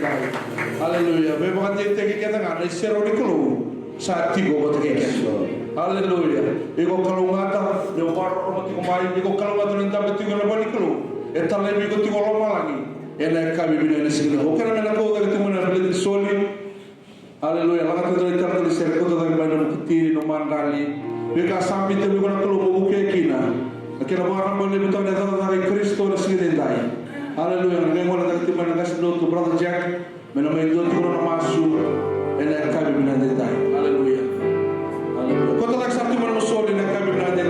dai. Haleluya. Be bakati teki kita ngana isero ni kulu. Sati go bakati kesi. Haleluya. Iko kalungata de paro mati kumai iko kalungata nenta beti go bani kulu. Etale mi go tigo loma lagi. Ena kami bina ni sini. Okana mena ko ga timuna beli soli. Haleluya. Laka tu dari tarta di sini ko dari mana mukitiri no mandali. Beka sampai te mi go na kulu buke kina. Akira barang boleh betul datang dari Kristo di sini dai. Haleluya. Ngai mo na timuna gas do to brother Jack. Mena mai do to na masu. Ena kami bina dai. Haleluya. Haleluya. Kota tak satu mana soli na kami bina dai.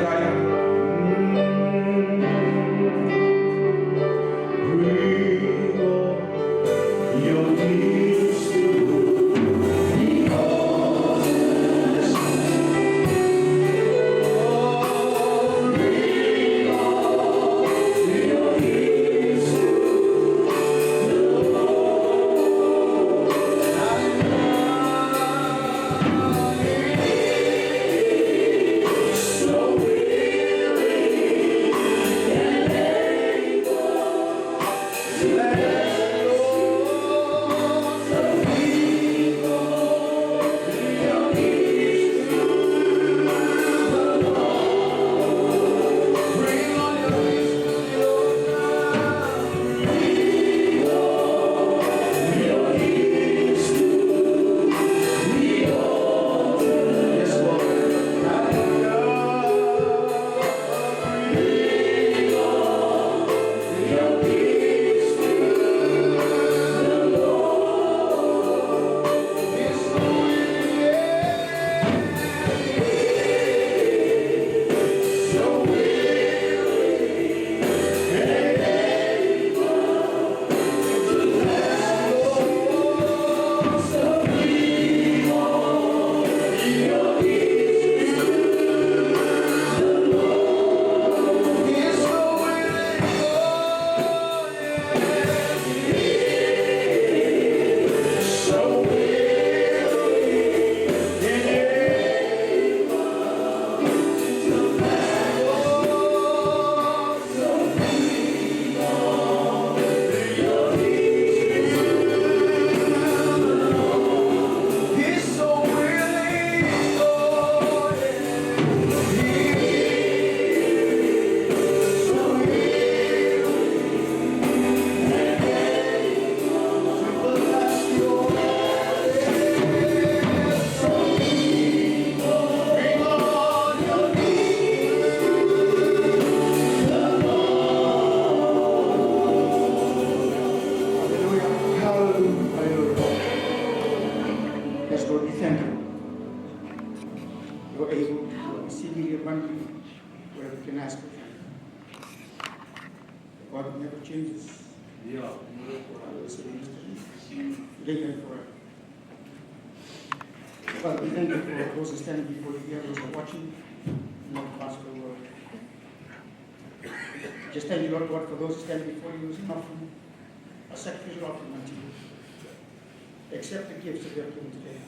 Accept the gifts that you have given today.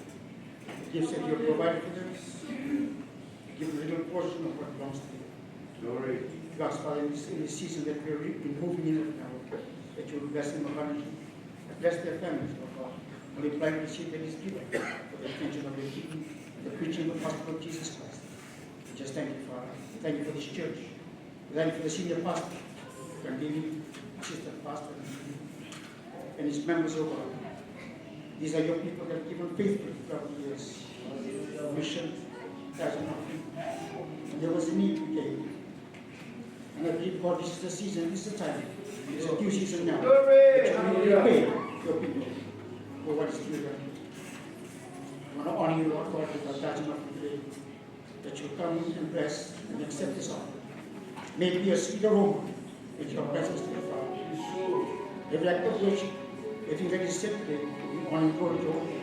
The gifts that you have provided for them. Give them a little portion of what belongs to you. Glory. God, Father, in this season that we are moving in it now, that you will bless them abundantly. Bless their families, Lord God. Multiply the seed that is given for the attention of your people, the preaching of the gospel of Jesus Christ. We just thank you, Father. Thank you for this church. Thank you for the senior pastor, and the assistant pastor, and his members, oh God. These are your people that have given faithfully throughout the years. Mission, as an offering. And there was a need we gave. And I believe, God, this is the season, this is the time. It's a due season now. That you will pay your people for what is due them. I want to honor you, Lord God, with our tithe offering today. That you come and bless and accept this offering. May it be a sweet aroma with your presence, dear Father. Every act of worship, everything that is said today, honor and glory to your name.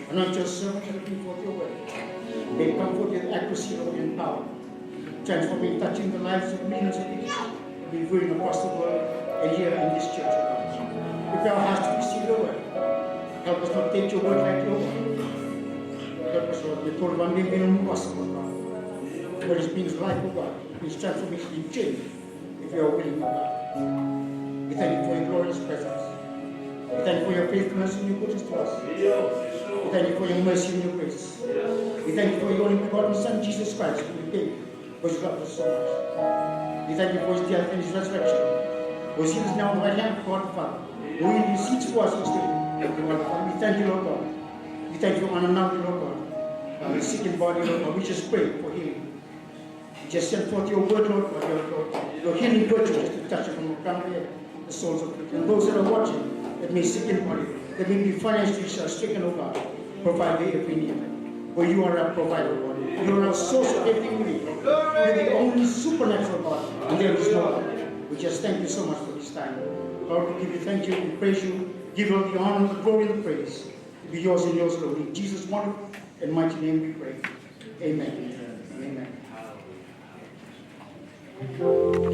Anoint your servant and bring forth your word. May it come forth with accuracy, Lord, and power. Transforming, touching the lives of millions of people. Be going across the world and here in this church, O God. Prepare our hearts to receive your word. Help us not take your word like your word. Help us, Lord, we told one day being impossible, God. But it means life, O God. It means transformation in change if you are willing, O God. We thank you for your glorious presence. We thank you for your faithfulness and your goodness to us. We thank you for your mercy and your grace. We thank you for your only begotten Son, Jesus Christ, who you gave, because you loved us so much. We thank you for his death and his resurrection. Because he is now on the right hand of God the Father, who intercedes for us each day. We thank you, Lord God. We thank you for Anna now, Lord God. The sick in body, Lord God, we just pray for healing. We just send forth your word, Lord God, your healing virtues to touch it from the crown of the head, the souls of people. And those that are watching, that may sick in body, that may be financially stricken, oh God, provide the every need. For you are our provider, Lord. You are our source of everything we need. You are the only supernatural God, and there is no other. We just thank you so much for this time. Lord, we give you thank you, we praise you, give you all the honor, the glory, and the praise. To be yours and yours alone. In Jesus' wonderful and mighty name we pray. Amen. Amen. Hallelujah.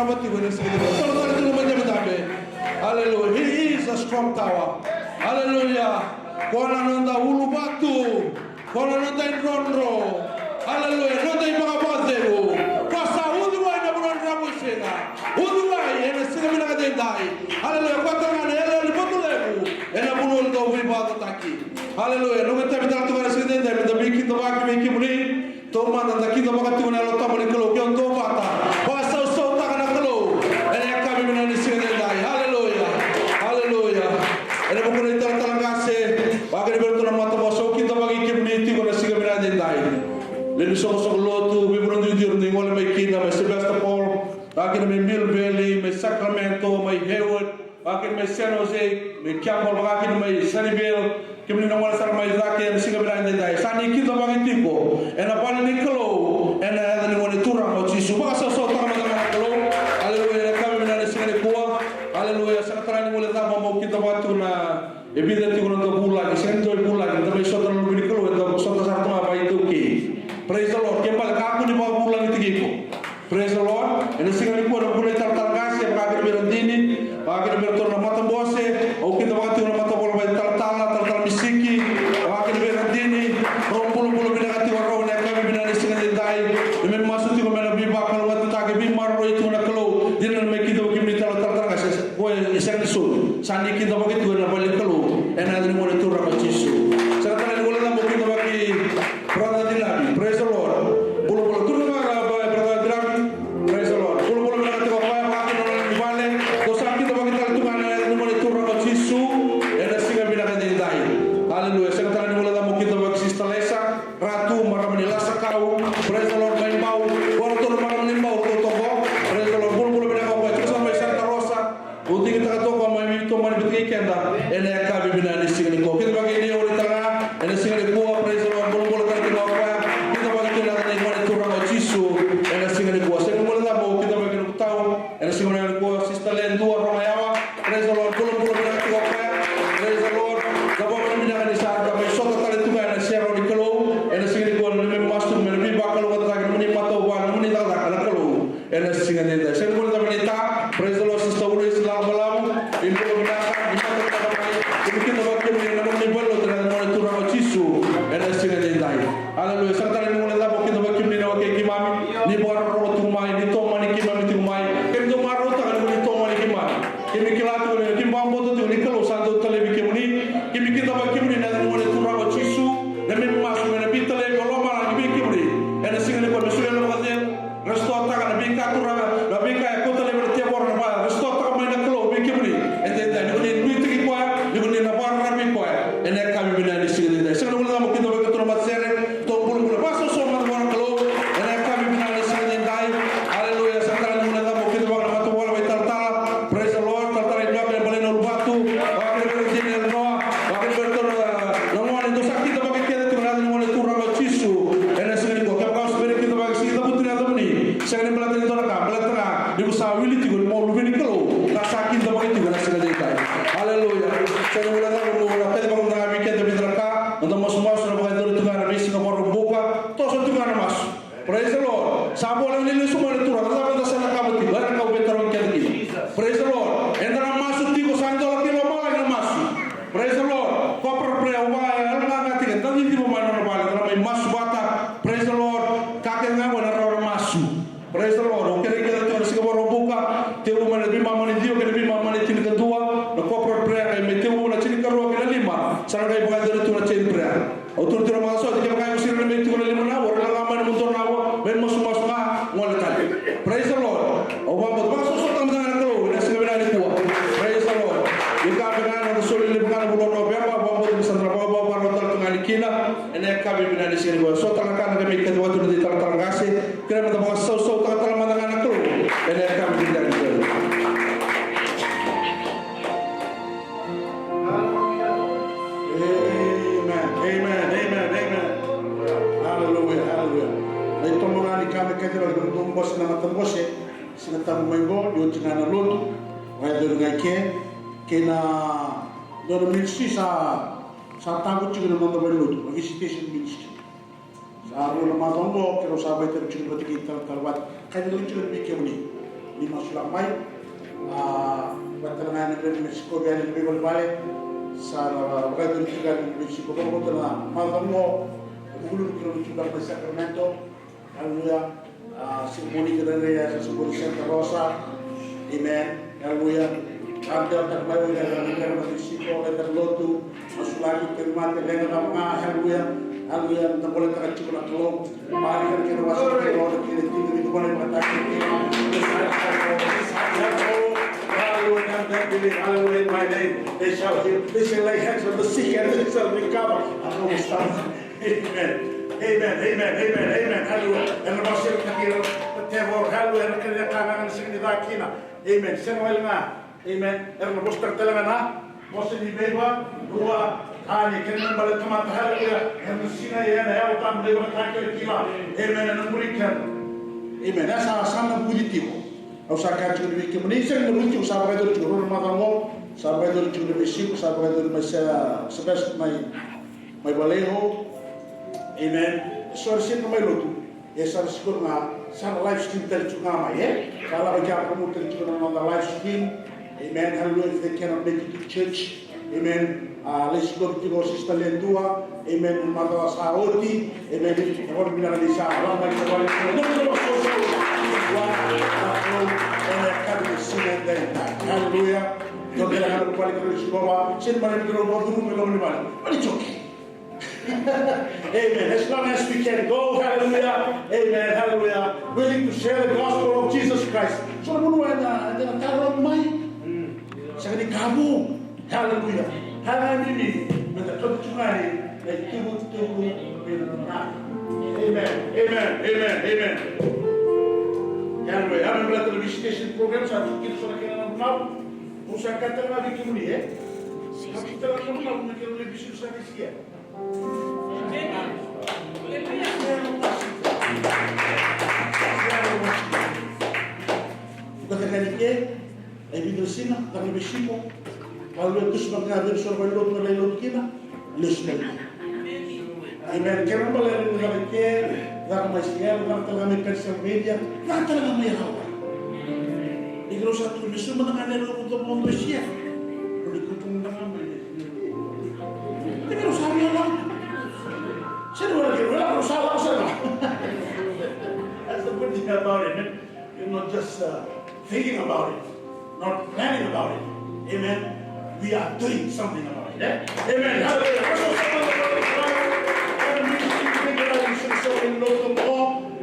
bati ko na sige. Tolo talo tu ma jam tabe. Hallelujah. He is a strong tower. Hallelujah. Kona nonda ulu batu. Kona nonda indronro. Hallelujah. Nonda ibaga bazero. Pasa uduwa na buron rabu sena. Uduwa ena sige mina kadendai. Hallelujah. Kwata ngana ela lipotulebu. Ena bunul do wibado taki. Hallelujah. Nunga tabi tala tu kana sige dendai. Mita biki to baki biki muni. Toma nanda kita baka tu na lo tamani kelo. Kion to bata. Pasa uso takana kelo. Ena kami mina ni sige dendai. Hallelujah. Hallelujah. Ena bukuna itala talangase. Bagi bertu na mata boso kita bagi kimniti ko na sige mina dendai. Leni soko lotu bibron di dir ni ngole mai kina mai Sebastopol, bagi mai Mill Valley, mai Sacramento, mai Hayward, bagi mai San Jose, mai Campbell, bagi mai Sunnyvale, kimni na ngole sar mai zake na singa bila ndai. Sani kita bagi tipo, ena pala ni kelo, ena ni ngole turang o Jisu. Baka so tama na kelo. Haleluya, kami mina ni singa ni kuwa. Haleluya, sakatara ni ngole tama mo kita batu na ebida ti ko na bulan, sento bulan, tabi so tama ni kelo, ento so ta sarto ma bai tu ki. Praise the Lord. Kembali kaku di bawah bulan itu gitu. Praise the Lord. Ini singa ni pun boleh tartangas ya bagi berantini, bagi bertor na mata bose, au kita bagi na mata bola bai tartala misiki, bagi berantini, rompul binagati warau na kami binani singa ni dai. Demi masuk tu kami nabi bakal mata taki bimar roi tu na kelo. Dina na kita bagi minta tartangas. Boy isang isu. Sandi kita bagi tu na balik kelo. Ena ni mo tu ramat Yesus. Serta ni boleh na kita bagi Brother Dilabi, praise the Lord. Bulu tu na Brother Dilabi, praise the Lord. Bulu na kita kaya makin orang di balik. Dosa kita bagi tahu Tuhan yang mulai turun ke Yesu. Ena singa bila kita dai. Haleluya. Sekarang ni mulai tamu kita bagi Sister Lesa, Ratu maramani lasa kau. Praise the Lord main bau. Orang tu maramani bau tu toko. Praise the Lord. Bulu bila kau baca sampai Santa Rosa. Uti kita toko main itu main betul kenda. Ena kabi bila ni singa ni kau. Kita bagi dia orang tengah. Ena singa ni kau. Praise the Lord. Bulu ena singa ni kuasa ni mula mo kita bagi nak tahu ena singa ni kuasa sister len dua romayawa praise the Lord belum nak tahu praise the Lord dapat meminjam di saat kami sota tali tu ena share ni kalau ena singa ni kuasa ni masuk ni bakal kata lagi ni mata wan ni tak ada kalau ena singa ni dah singa mula dapat kita praise the Lord sister ulu Islam malam ini kalau kita kita bagi ni nama ni boleh terang mana tu nama Yesus ena singa ni dah haleluya serta ni mula dapat kita bagi ni nama kekimami ni buat roh tumai ni toma ni kimami tumai kem do maro ta ni toma ni kimami kimi kilatu ni kimbambo tu ni kalau santo televi kimuni kimi kita ba kimuni na mo ni turaba Yesu na mi masu na bitale ko mara ni kimuni ena singa ni ko mesuya no kaden resto ta na bi ka turaba na bi ka ko tele ni te bor na ba resto ta ma na klo bi kimuni ende da ni ni ti ko ni na bar na bi ko ena ka mi bina ni singa ni singa mo mo kita ba ko turaba sere to bulu bulu paso so ma na klo ena ka mi bina ni singa ni dai haleluya sakara ni na mo kita ba na matu wala bai tartala praise the Lord tartala ni ba bali no batu bakir berjini no bakir bertor no mo ni to sakti to bakir kita tu na mo ni turaba Yesu ena singa ni ko ka ka spirit kita ba si kita putri na ni singa ni belata ni to na ka belata di usawili ti ko mo lu ni klo na sakin to bakir ti na singa ni dai haleluya singa ni na mo na pede ba na mi kita bitra ka ndo mo sumas na ba do tu na mi singa mo buka to so tu na mas praise the Lord sabo lang nila sumali turang dapat sa nakabuti ba ka betarong kedi praise the Lord endra masuk ti ko santo la kilo mala na masuk praise the Lord ko pre wa nga ngati ka tangi ti mo man na bala na may mas bata praise the Lord ka ka nga wala ra masuk praise the Lord o kere kere to sa ko buka te mo man bi mama ni dio ke bi mama ni tin ka dua na ko pre ay mete mo na tin ka ro ke lima sa nga ba do to na tin pre o tur tur ma so ke ka ko sir na mete ko lima na wala nga man mo to na ben masuk ngol tali praise the Lord o ba ba so so tam na ko na singa bila ni kuwa praise the Lord ika bana na so le bana bulo no be ba ba mo sa tra ba ba ro tal ngali kina ene ka be bila ni singa ko so tal ka na me ke watu di tal tal ngase kira mata ba so so tal tal mana na ko ene ka be bila ni kami kailangan gumbos na matambose sinatang maimbo yung tinana loto kaya doon nga kina doon ministry sa tagot juga naman na loto visitation ministry sa araw na matombo pero sabay tayo juga batik talwat kaya doon juga bigyan ni lima sulamai batalana na Mexico biar lebih berbalik sa waktu itu juga di Mexico kalau telah malamnya ulun kilo juga di Sacramento haleluya simbolik dari simbolik Santa Rosa amen haleluya ada terbaik dari negara Mexico ada lotu masuk lagi ke rumah dengan nama haleluya haleluya tak boleh tercukup kalau mari kita masuk ke rumah kita tinggal di mana mengatakan hallelujah in my name. They shall heal. They shall lay hands on the sick and they shall recover. Amen. Amen. Amen. Amen. Amen. Hallelujah. And the Mashiach Takir, the Tevor, hallelujah. And the Kangan sing the Dakina. Amen. Senwelna. Amen. And the Buster Telangana. Mosin Beba, Rua, Hani, Kenan Balatamat, hallelujah. And the Sina and the Altam, they were Takir Kila. Amen. And the Murikan. Amen. That's our son of Buditivo. Usaha kacu lebih kemudian lebih cukup sampai itu cukup rumah tangga sampai itu cukup lebih sibuk sampai itu masih sebes mai baleho, amen. Soalnya mai lotu, ya soalnya sekarang sana live stream tercukup nama ya, kalau baca kamu tercukup nama live stream, amen. Hallelujah. If they cannot make it to church, amen. Let's go to our sister Lendua, amen. Mata Saudi, amen. Orang bilang di sana, orang lagi balik, hallelujah. Don't get a hundred balik terus bawa. Sini balik terus bawa dulu belum balik. But it's okay. Amen. As long as we can go, hallelujah. Amen. Hallelujah. Willing to share the gospel of Jesus Christ. So mulu ada taruh mai. Sekali kamu, hallelujah. Hari ini kita cuma ni tunggu benar. Amen. Amen. Amen. Amen. Hallelujah. Amin belah television program satu kita sudah kena tahu. Musa kata lagi kemudi ya. Kita lagi tahu nak television sudah siap. Bukan kali ke, video sini, kami bersihkan. Kalau itu sebagai survei lot melelot kita, listening. Amen. Kerana balik lagi ke, dalam Malaysia, dalam kami Pennsylvania, dalam kami Hawaii. Di kalau satu misi mendengar dari untuk Malaysia, boleh ketemu dengan kami. Tapi kalau saya orang, saya boleh kira, kalau saya. That's the good thing about it. You're not just thinking about it, not planning about it. Amen. We are doing something about it. Amen. Hallelujah. Amen.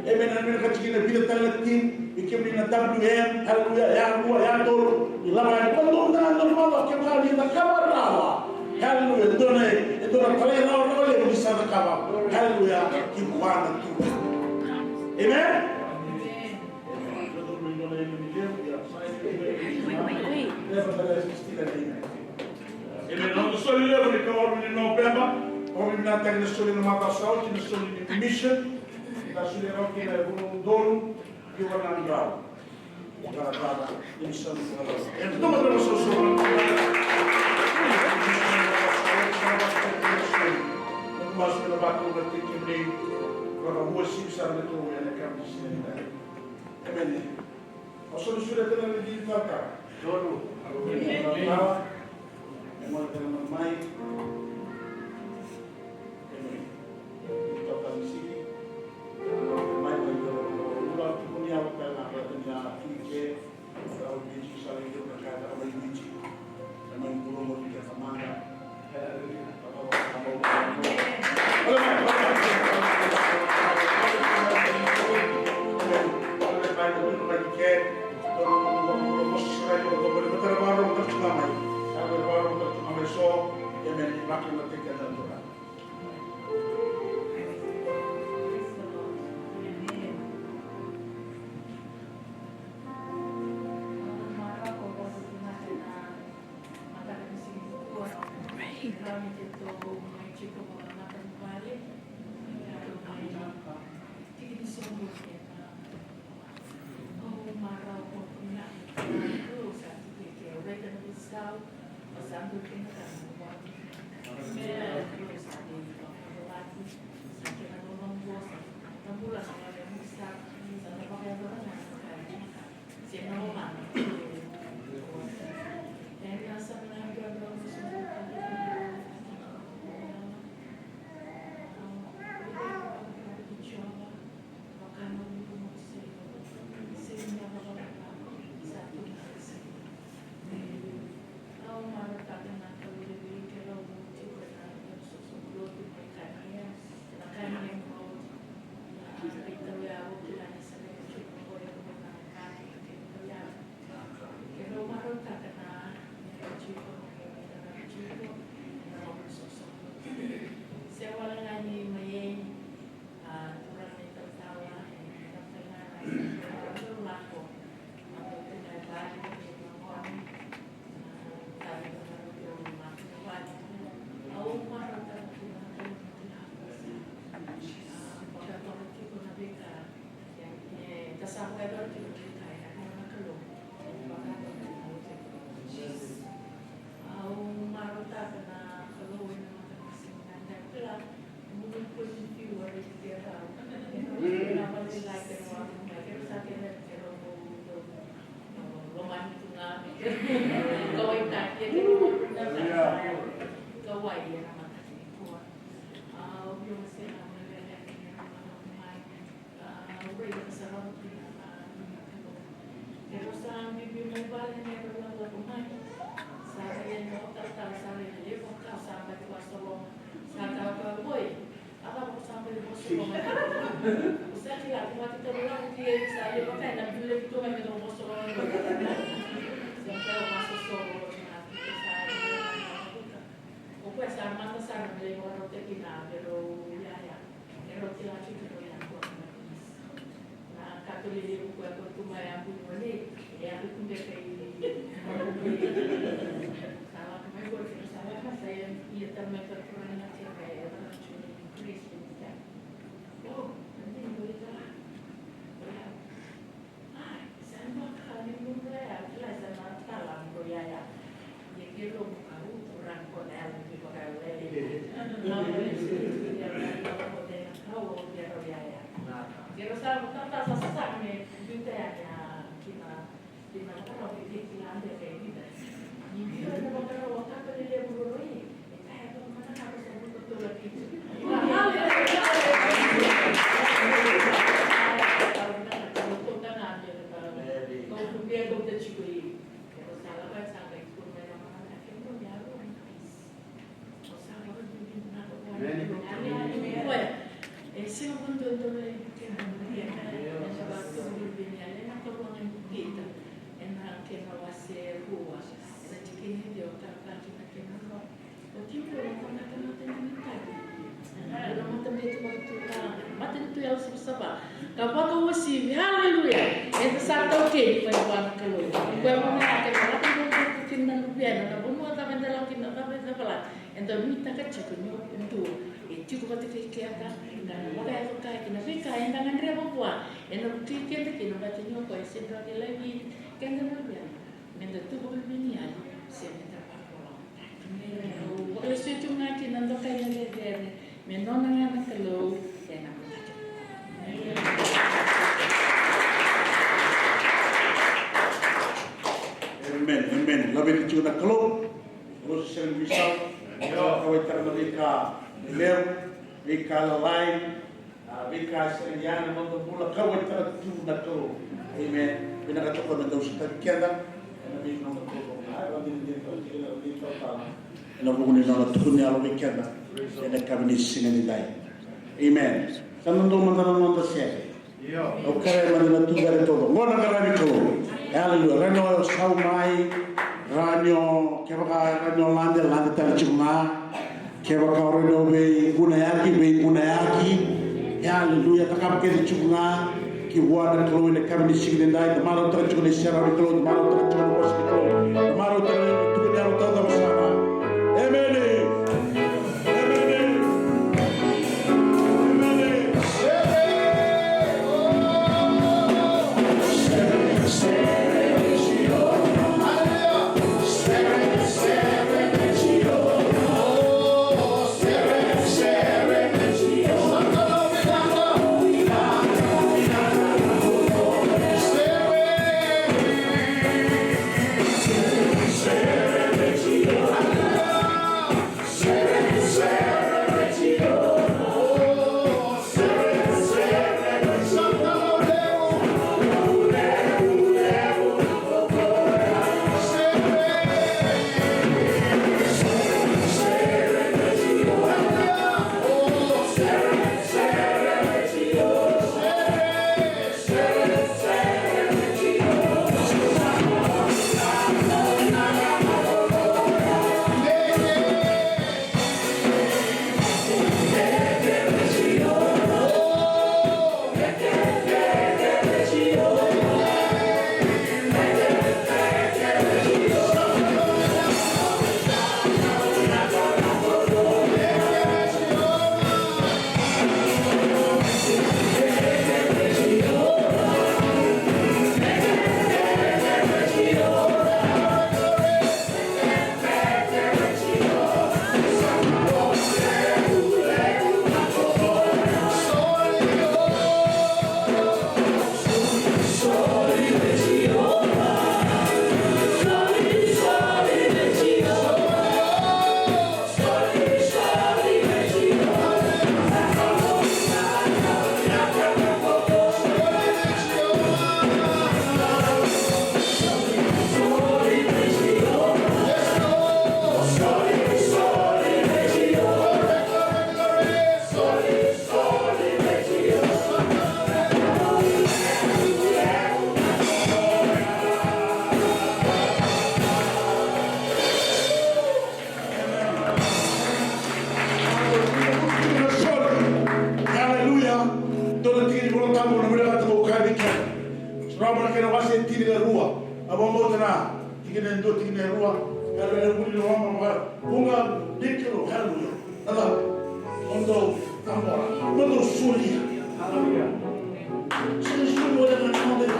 Amen. Kacikina bila talatin, ikim na WM, hallelujah, ya dua, ya tol, ilaman, kalau na normal, kembali na kamarawa, hallelujah, itu na kalian orang boleh bisa na kabar, hallelujah, kibuana tu, amen. Amen. Não sou livre que o homem não beba, o homem não tem necessidade de matar saúde, necessidade de mission. Kita sudah rokin dari gunung Dolu di warna merah. Gara-gara insan kalau yang itu betul sesuatu. Masuk ke batu berarti kini kalau musim besar itu yang akan di sini. Amen. Masuk sudah kenal di belakang. Dolu. Memang dengan mai. Amen. Kita akan di sini. Stay away. tingine rua. Abang mau tena tingine do tingine rua. Kalau ada budi lo mama bunga dikilo halu. Allah untuk tambora. Untuk sulia. Haleluya. Sesungguhnya boleh mengambil.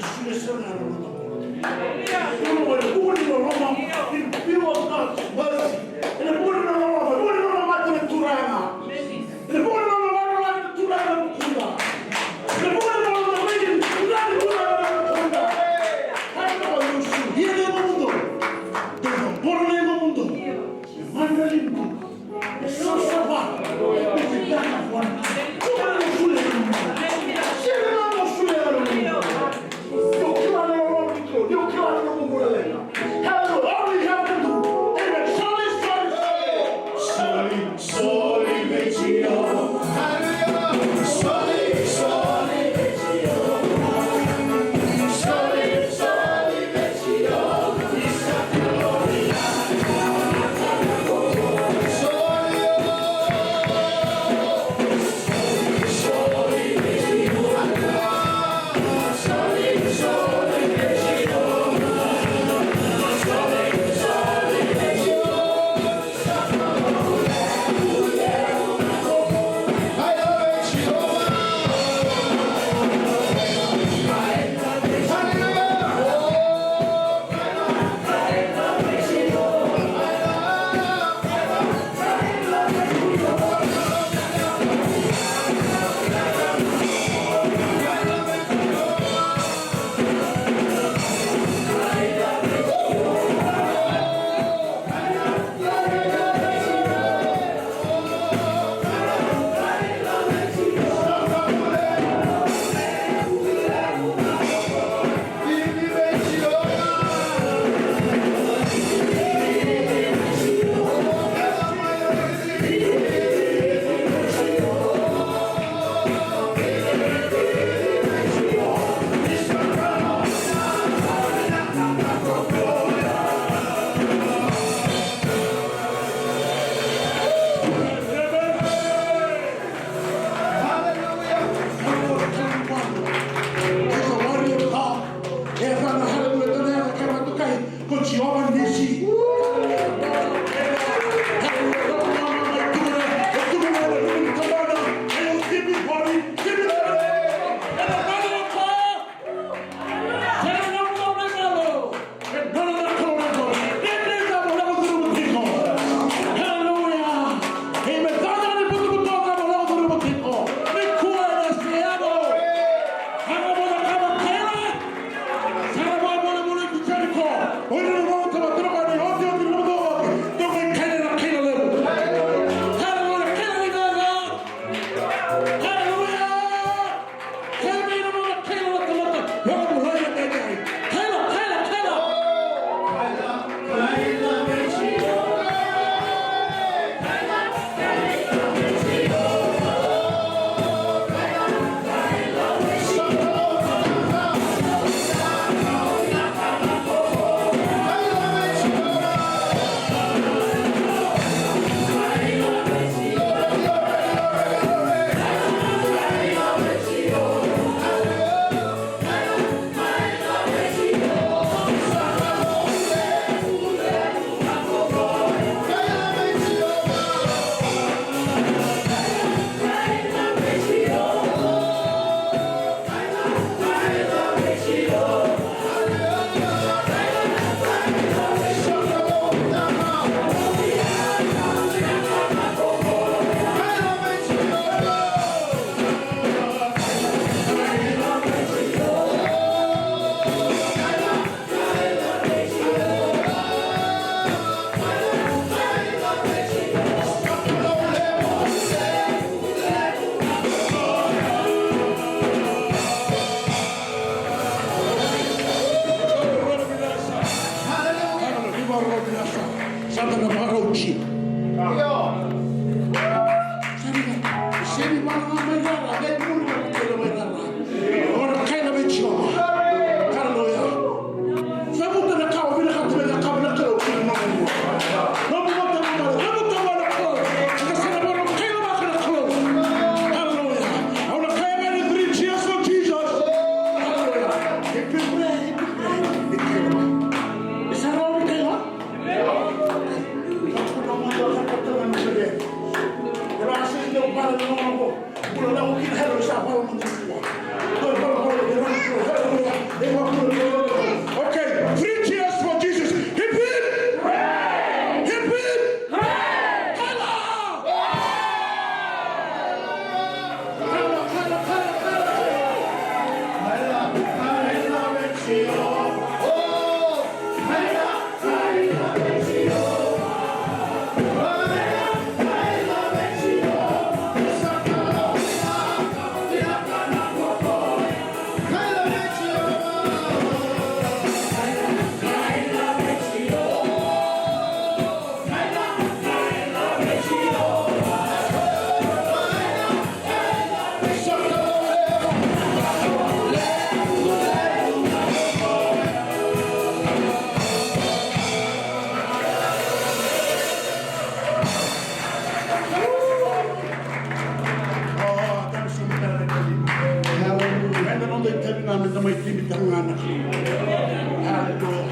Sudah senang untuk. Haleluya. Boleh budi lo mama in view of God's mercy. Ele budi lo mama dengan turana. Ele budi lo mama dengan turana mukunda. Ele budi lo mama dengan turana mukunda. Hanya Yesus dia di mundo. Dengan borne di mundo. Mandalimbu. Sosaba. Bisikana wan. Tuhan sule. Sila sule alo. Dokila lo mama dokila lo mama lena. Hello, all we have to do. Amen. Soli vecchio. Hallelujah. Soli vecchio. Soli vecchio. Hallelujah.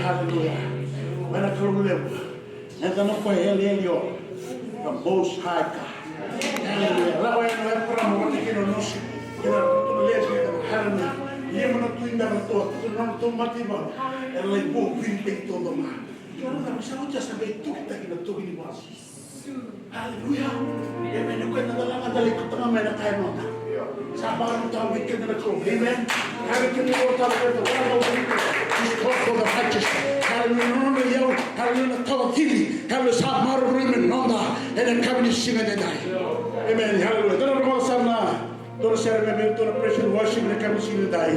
hallelujah. When I come to live, and then I'm going to Helio, the Most High God. Hallelujah. Lawa yang lain pernah mengatakan nasi, kita tulis kita hallelujah. Ia menentuin dalam Tuhan, itu nonton mati baru. Yang lain pun pinting tu domah. Kita tak bisa ucap sampai itu kita tuh ini bos. Hallelujah. Dia menunjukkan dalam adalah ikut tengah mereka kaya nota. Sabar tahu bikin dalam kru. Amen. Hari kini kita tahu kalau kita discord for the righteous. Hallelujah. Nona yau. Hallelujah. Tahu kini. Kalau sabar beriman nona. Dan kami singa dedai. Amen. Hallelujah. Dalam rumah sana. Terus saya memang tuan presiden worship mereka kami singa dedai.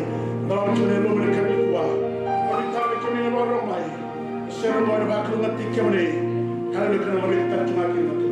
Dalam tuan rumah mereka kami kuah. Kami tahu kami luar rumah. Saya luar bakal ngerti kami. Hallelujah. Kerana mereka cuma kini Tuhan.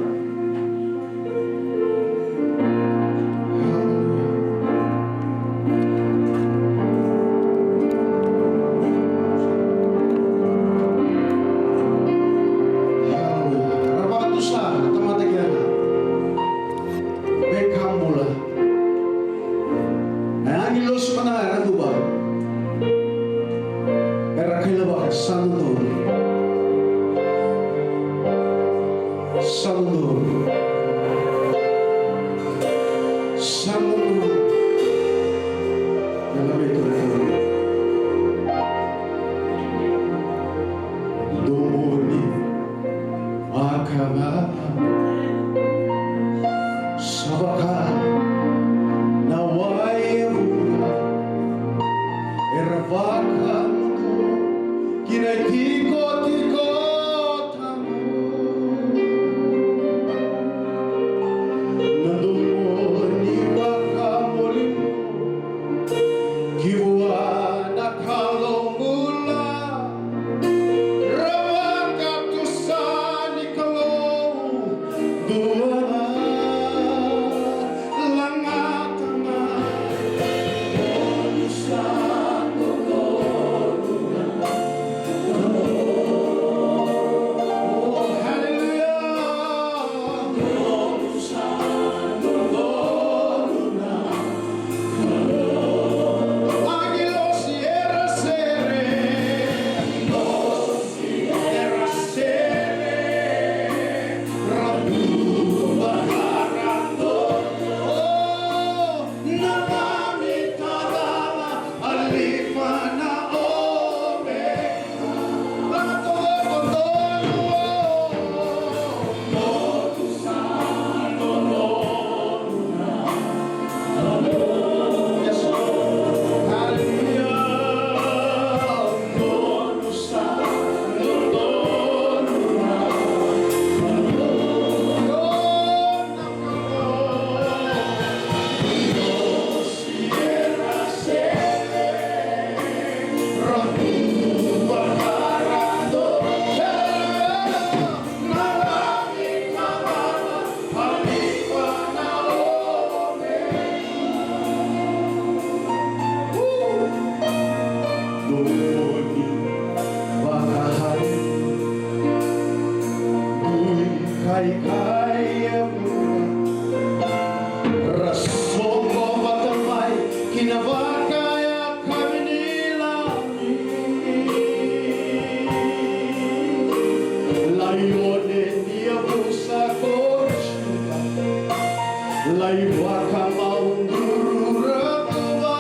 Lai waka maunduru rekuwa,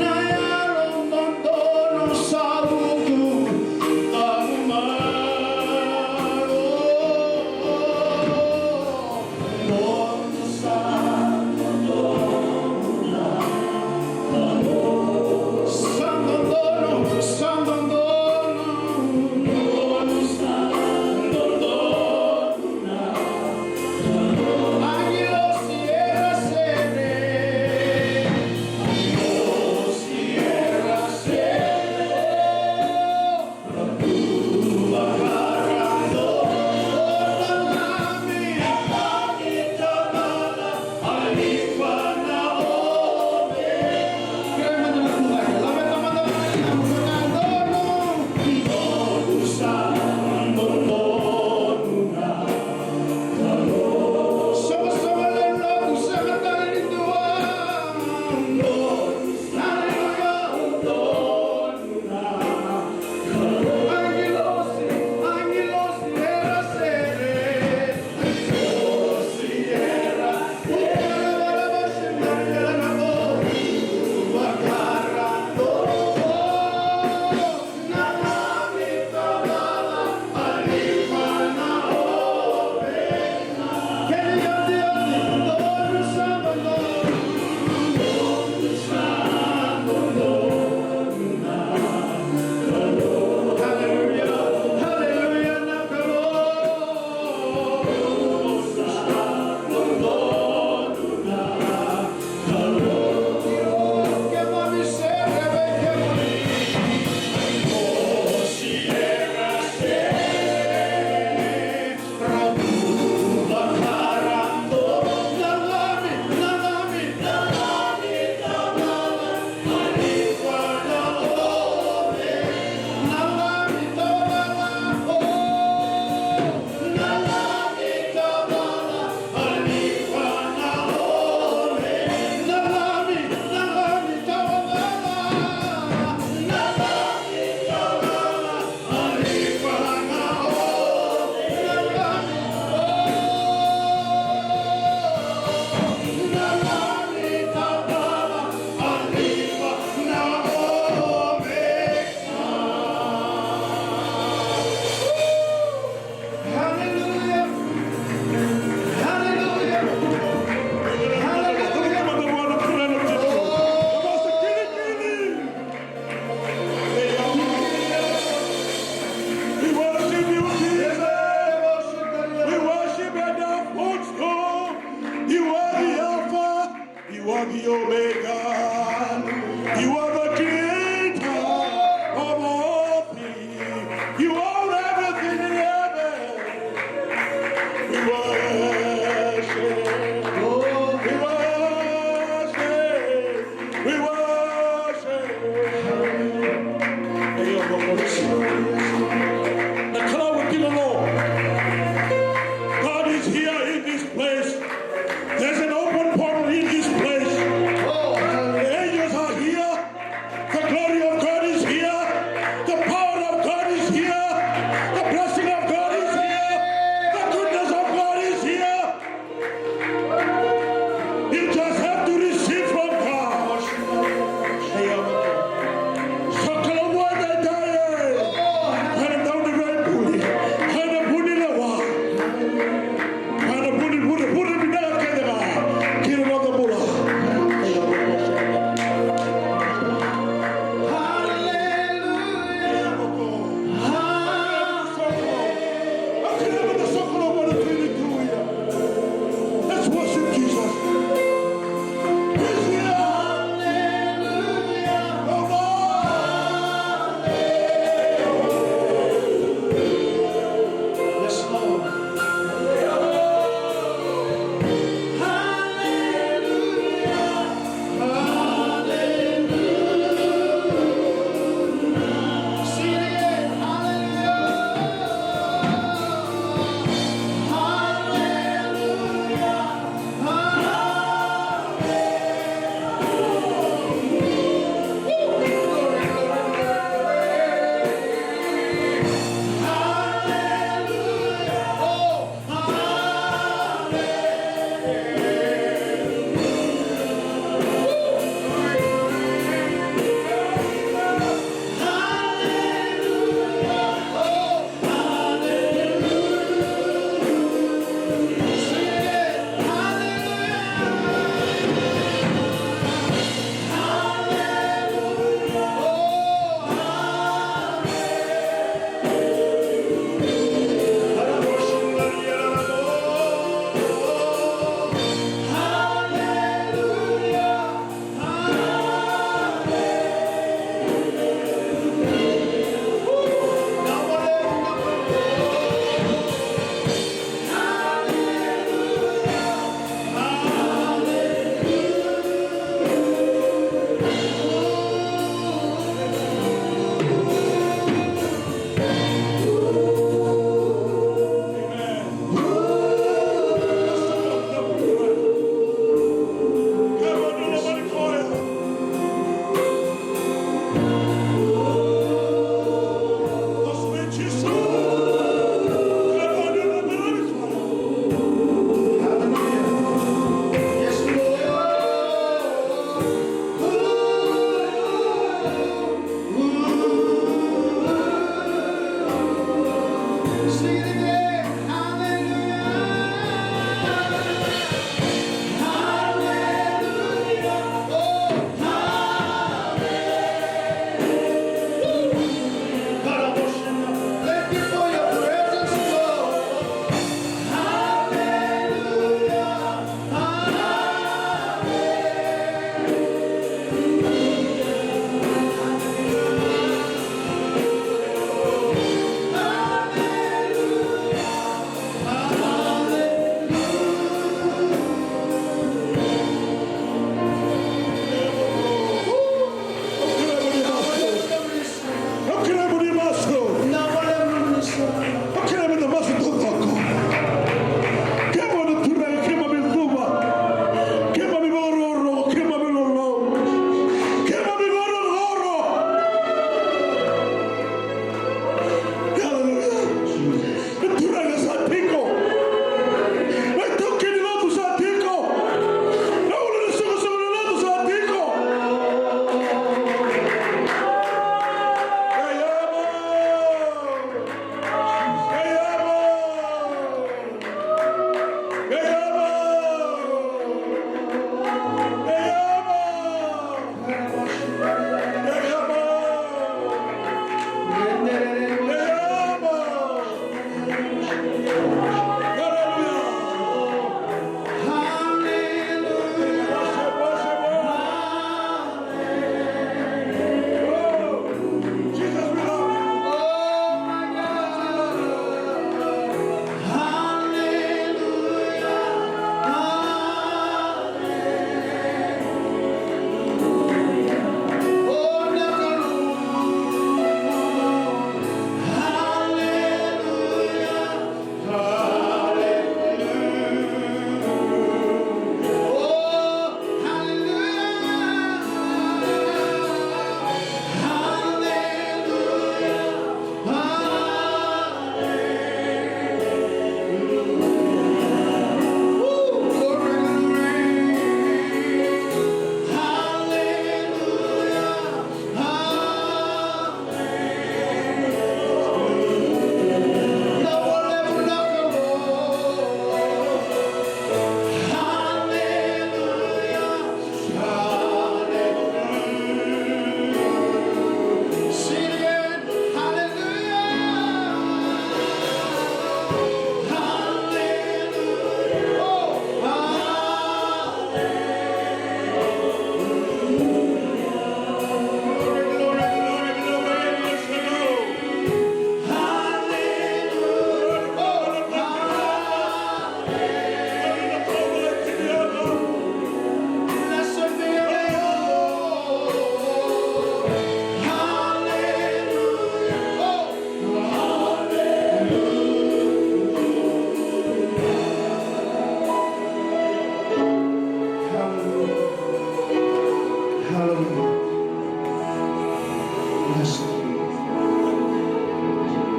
naya romon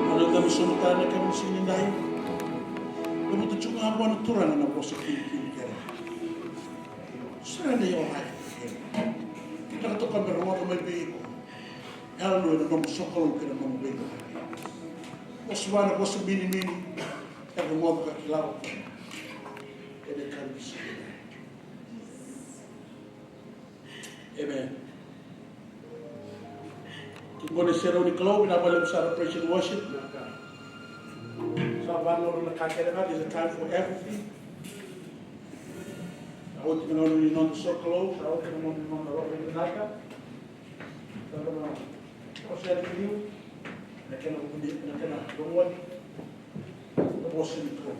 Kalau kami sumutana kami sini dai. Kami tu cuma abuan turang na poso kini kira. Sana yo hai. Kita tu kami rumah kami bego. Kalau na kami sokol kira kami bego. Oswana poso bini. Kami mau ke kilau. Ele kami sini. Amen. Kung na siya ni Chloe, binabalap sa praise and worship. Sa bangon na kakailangan, there's a time for everything. Ako tinanong ni Non so Chloe, ako tinanong ni Non Rock and Naka. Sabi na, ako siya ni Kiliw, nakina lumon. Tapos ni Chloe.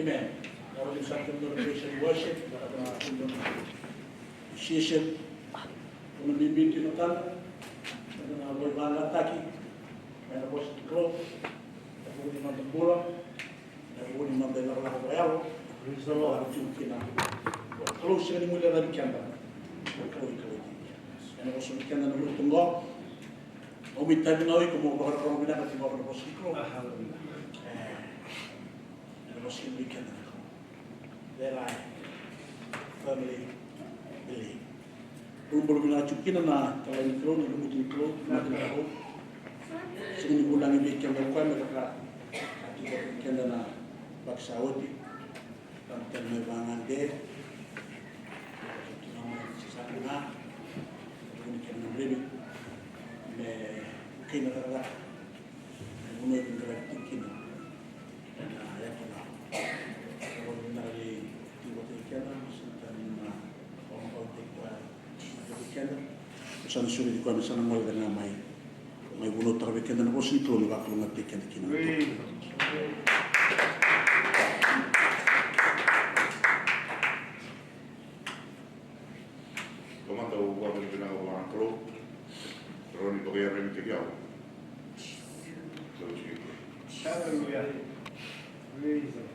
Amen. Ako din sa akin doon praise and worship, appreciation. Kung nabibinti ng tanong, na boy malataki, may nabos ng club, nabunin ng bulang, nabunin ng dalang lang bayaro, wala kong kina. Close siya ni mula na bikyan ba? Kawin. Yan ako sa bikyan na nabunin tunggo. Umita din ako, kung mga bakar binakati mo ako nabos ng club. Nabos ng bikyan na ako. There I firmly believe. Belum na cukin na kalau ni klo ni lumut klo na klo sini bulan ini kan berkuat mereka kan na baksa odi kan mebangan de sisana ini kan lebih me kina rara uno tinggal tikin na ya kana kalau nari tiba tikan sultan na orang tekwa sana suri di kuana sana mo na may bunot ta weekend na bosi to nga ko ngati kan kina Komando wa bina wa kro roni to ya remi te yao Hallelujah.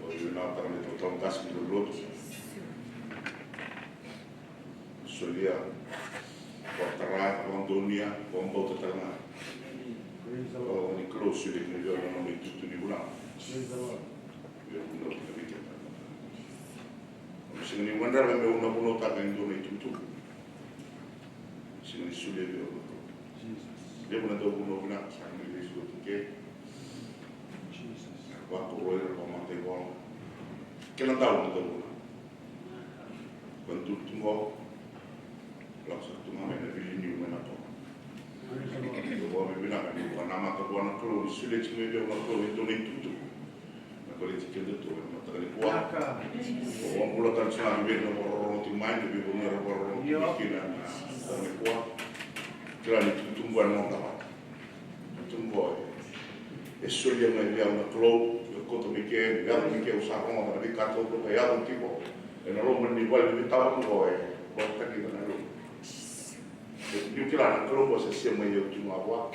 o yu na ta ni to ton tas ni lot solia portara con dunia con botte tanga o ni close di ni giorno non mi tutto di bulan io non lo capite se ni mandare me una buonota che non mi tutto se ni sulle io devo andare uno buona sangue di suo che quanto vuoi come te vuoi che non dà uno quando tutto mo langsung tu mama na bili ni mana to ko ba bina ka ni ko na ma ka bona ko sule ti me na ko to ni tutu na ko ti ke to na ta ni ko ko on bulo tan sa ni no ro ti mai ni bi na ro ti ki na ta ni ko kira ni tutu ngwa no ta tutu ngwa e sule na ya na ko ko to mi ke ya mi ke usa ro na bi ka to ko ya un tipo e na ro ni wal ni ta ko e ko ta ki na ro più che l'anno non posso essere meglio di una qua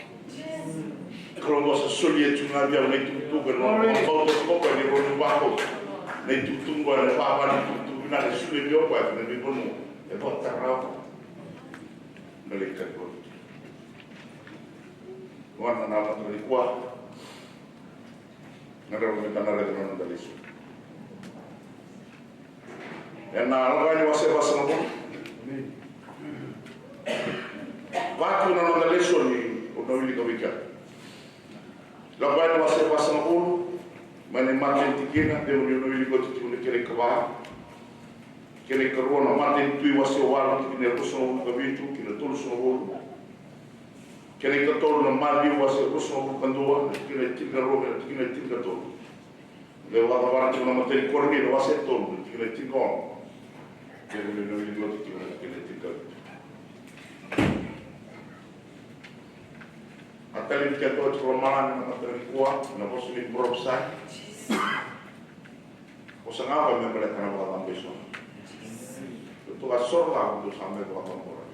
non posso scegliere di una via nei tutto per non posso scoprire di un baco nei tutto un po' le papa di tutto una sulle mie qua per il buono e poi terra nelle categorie guarda una volta di qua non devo mettere non da lì e na allora io se passano Waktu na nonda leso ni unawili kabika. Labai wase wasa ngulu, mane martin tikina de unawili ko titu kere kwa. Kere karua na martin tui wase wala tikine ko so kabitu kine tolu so ngulu. Kere ka tolu na marbi wase ko so kandua kine tikina ro kine tikina tolu. Le wala wala tu na materi korni wase tolu kine tikon. Kere unawili ko titu kine tikina. Atali que todo romano na materi kuah na posso ni propsa. O sangapa me pele kana ba ambition. Tu va sorla do sambe do tambora.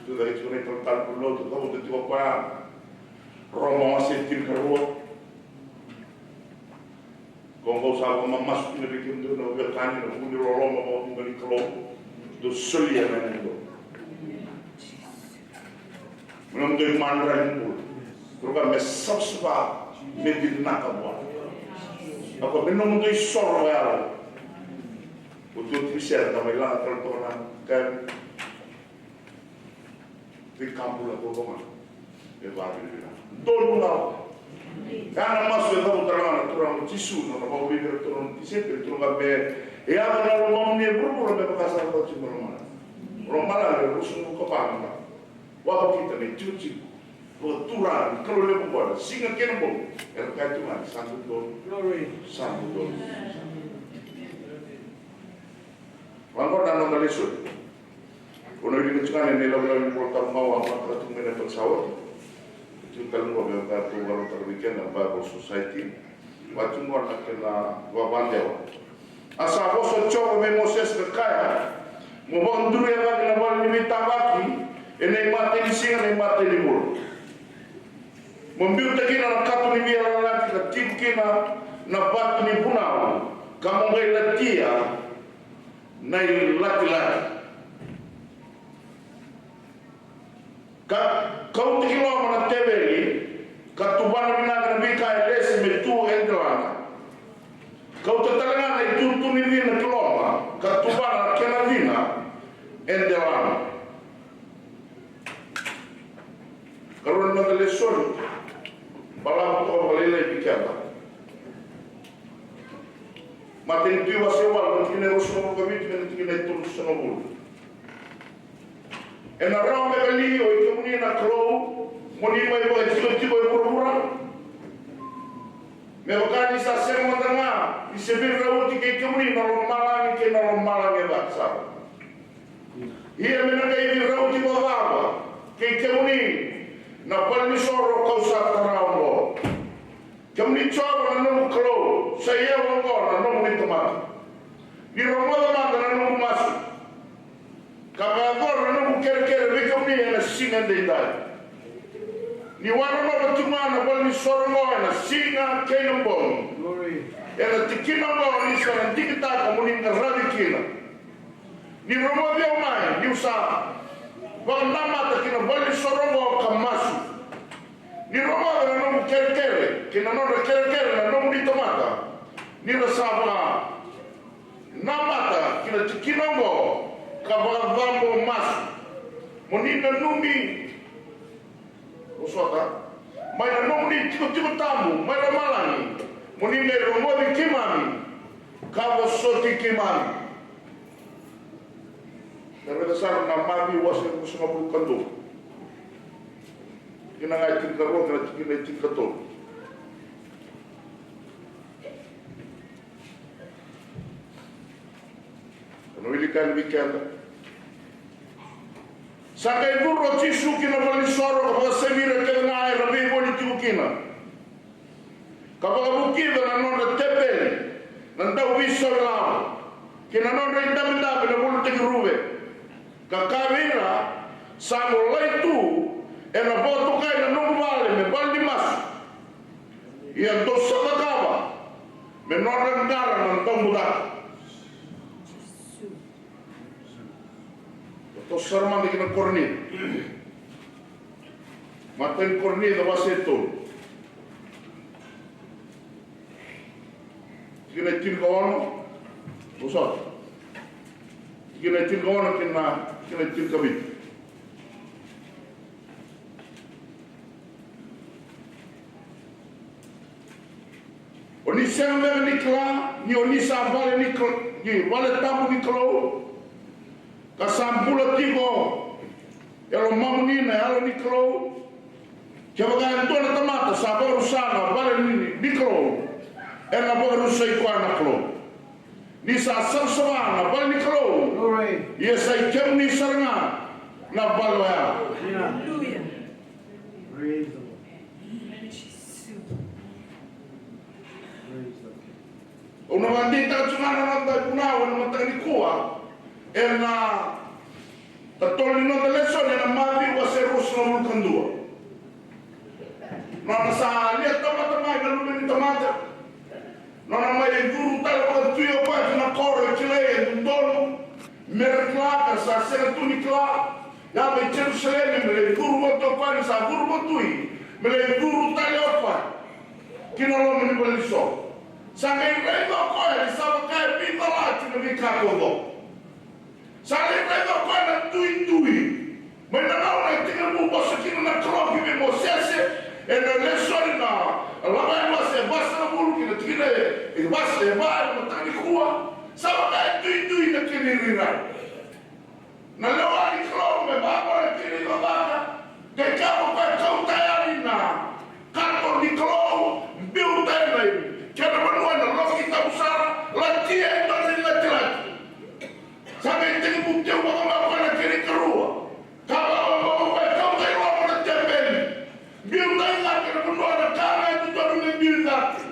Tu dai tu ne total por lo tu do tu pa Roma sentir carro. Con vos algo más masculino que no veo tan no fundo Roma mo un bel clo. do solia menendo. Menam do mandran pul. Proga me subspa me dinaka boa. Ako menam do sorro ya. Untuk bisa tambah lah tertolak kan di kampung lah kau levar dia. Todo mundo. Karena masuk itu terang turang cisu, nama mau bibir turun disepil turun kabe. Ya kalau mau ni berumur lebih kasar kau cuma mana. Orang mana le rusuh kau paham. Waktu kita ni cuci, turang kalau lebih buat singa kena bom. Yang kau cuma sambut dulu, sambut dulu. Wangkor dan nonton lesut. Kalau di kencangan ini lalu pulau mau apa kerja mana bersawat. Kita lupa berapa tu baru terbikin apa society. Waktu luar nak kena wawan dewa. Asa bos cocok dengan Moses berkaya. Mohon dulu yang lagi nak balik minta lagi. Ini mati di sini, ini mati di mulut. Membiu tadi nak katu ni biar lagi ketim kena nak batu ni punau. Kamu gay latia. Nai laki-laki. Kau tikilo mana tebeli, katuban mina kena bika eles metu endelana. Kau tetangan itu tu ni vina keloma, katuban kena vina endelana. Kalau nak lesson, balam tu balilai bikata. Matin tu wasewal, matin ni rosno kami, matin ni tu senobul. E na rau me kali o i muni na klo muni mai ba tiko purpura me bakani sa se mo tanga i se bir rau ti ke muni na malangi ke na malangi ba sa ia me na kai bir rau ti ba ba ke muni na palmi soro kau sa tarao ke muni choro na no klo sa ia mo na no muni tama ni romo da na no masu Kapagor na kere bikom ni na singa dendai. Ni wano na batuma na bal ni sorongo na singa kenombong. Glory. Ela tikina mo ni sa tikita ka muni na radikina. Ni romo dia mai ni usa. Wa nama ta kina bal ni sorongo kamasu. Ni romo na no kere kina no kere na no ni tomata. Ni rasaba. Namata kina tikina mo kabavambo mas monina numi usota mai na numi tiko tamu mai na malangi monina romovi kimami kabo soti kimami dari dasar na mami wase kusuma bulkando kina ngai tingkaro kina tingkato Nuilikan weekend. Sakai burro cisu kina bali soro kapag semira kena ay rabi boni tiku kina. Kapag bukiba na non tepel, nanda wiso lao. Kina non indam-indam na bulu tiki rube. Kakawira sa mulai tu ena boto kay na non vale me bali mas. Ia dosa kakaba. Menor negara ng tambudak. Tos sarman di kena korni. Maten korni da waseto. Kena tin kawan, usah. Kena tin kawan kena tin kabit. Onisa mera nikla, ni onisa vale nikla, ni vale tamu niklo. Kasampula tigo, elo mamunina, elo niklo. Kaya antona tamata, sabar usana, vale niklo. Ela baru usai kuana klo. Ni sa sarsana, vale niklo. Ia sai kem ni saranga, na vale ya. Hallelujah. Praise the Lord. Una bandita tsungana nanda punawa na matani kuwa. Ena tatoli no teleso na mati wa serus no mulkandua. Na sa lihat tama-tama na lumin tamata. Na may guru tal ko tuyo pa na koro chile ndolo merkla ka sa sera tuni kla ya me Jerusalem me guru moto pa sa guru motui me guru tale opa kinolo me baliso sa ngai rego ko ya sa ka pinola tu me ka ko sa rego ko na tui me na na tinga mo bosa kino na kro ki me mo sese e na lesson na la ba se basta na bulu kino tinga e basta e ba mo tani kuwa sa ka tui na kinirira na leo aliklo me baba na kiri baba ke kamo pa kau tayari na kato ni klo biu tayari kena manua na lo kita usara la tia ito ni la tila sabe tingi bukti wa baba na kiri kerua kalau pa kau tayari na temben biu tayari na kena manua na kama itu tu ni biu tayari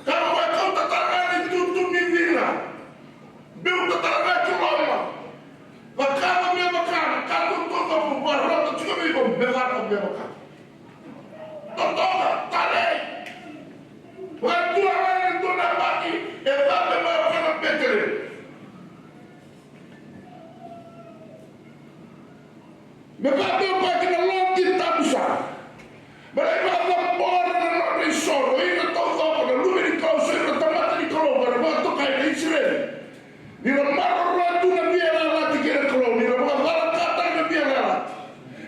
kalau pa kau tatara ni tu ni vila biu tatara keloma Bakal dia makan, kalau tu kau berbuat tu juga boleh berbuat dia makan. Tonton, tarik. Waktu awal itu nak bagi, ebak bermakan betul. Mereka tu bagi nolong kita besar. Mereka berbuat nolong risau. Ini tahu kau pada lu ini kau sudah tempat di kau berbuat tu kayak Israel. Di rumah orang tu nabi Allah dikira kalau di rumah Allah kata nabi Allah.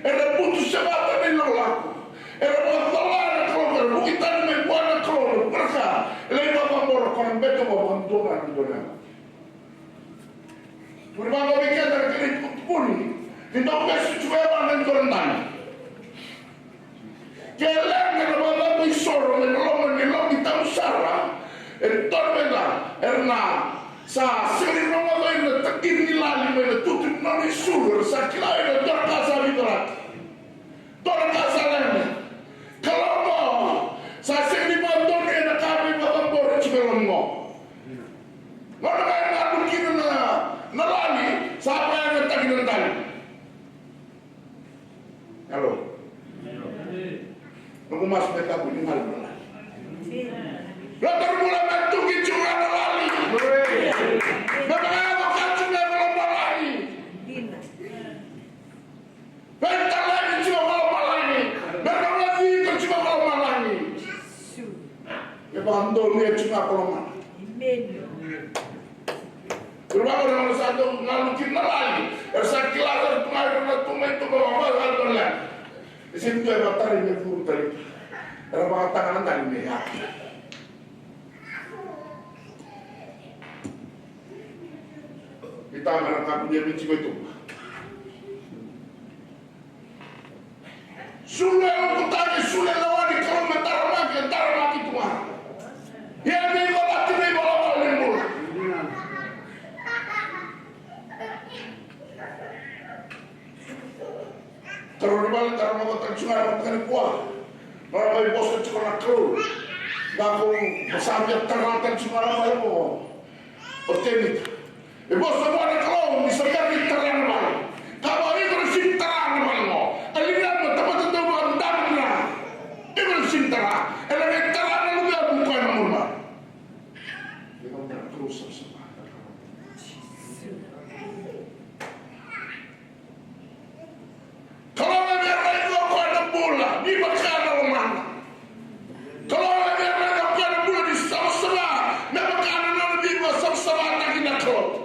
Ada putus sebab ni laku. Ada Allah kalau kita ni buat kalau mereka. Lepas bangor kalau betul bangor tuan dunia. Berbang mereka dari pun kita mesti cuba orang rentan. Kelang kalau bangor bisor melong kita usara. Entar bela erna. Sa seri rumah lain na takir nilali may na tutip na ni sugar sa kilay na dorkasa bitorat. Dorkasa lang. Kalau mo, sa seri mandon ay nakabay matambor at sigalang mo. Ngano ba yung nabukin na nalali sa apa yung natagin ng tali? Hello? Nagumas may tapo yung halong nalali. Latar mula mentugin juga nalali. Bagaimana kau cuma melompat lagi? Bentar lagi cuma melompat lagi. Bentar lagi kau cuma melompat lagi. Ya bantu dia cuma melompat. Berbagai orang satu ngalukin lagi. Ersaki latar pengaruh tumai itu bawa bawa lah. Di situ ada tarik yang buruk tadi. Ada bakat tangan tadi ni. Kita menangkap dia mencibut itu. Sudah aku tanya, sudah lawan di kalau mentar lagi Tuhan. Ya ni bapak tu ni bapak lembur. Kalau di balik kalau mau tercungar bukan kuah. Kalau mau bos tercungar nak keluar. Aku bersambut terlantar cungar apa mau. Otenit. Bos semua ada kalau misalnya di terang balik. Kalau ini bersih terang balik mo. Aliran mo tempat itu bukan damna. Ini bersih terang. Elemen terang lu biar bukan murma. Kita nak terus bersama. Kalau lagi ada kau ada bola, ni bakal ada mana? Kalau lagi ada kau ada bola di sama-sama, ni bakal ada lebih sama-sama lagi nak kau.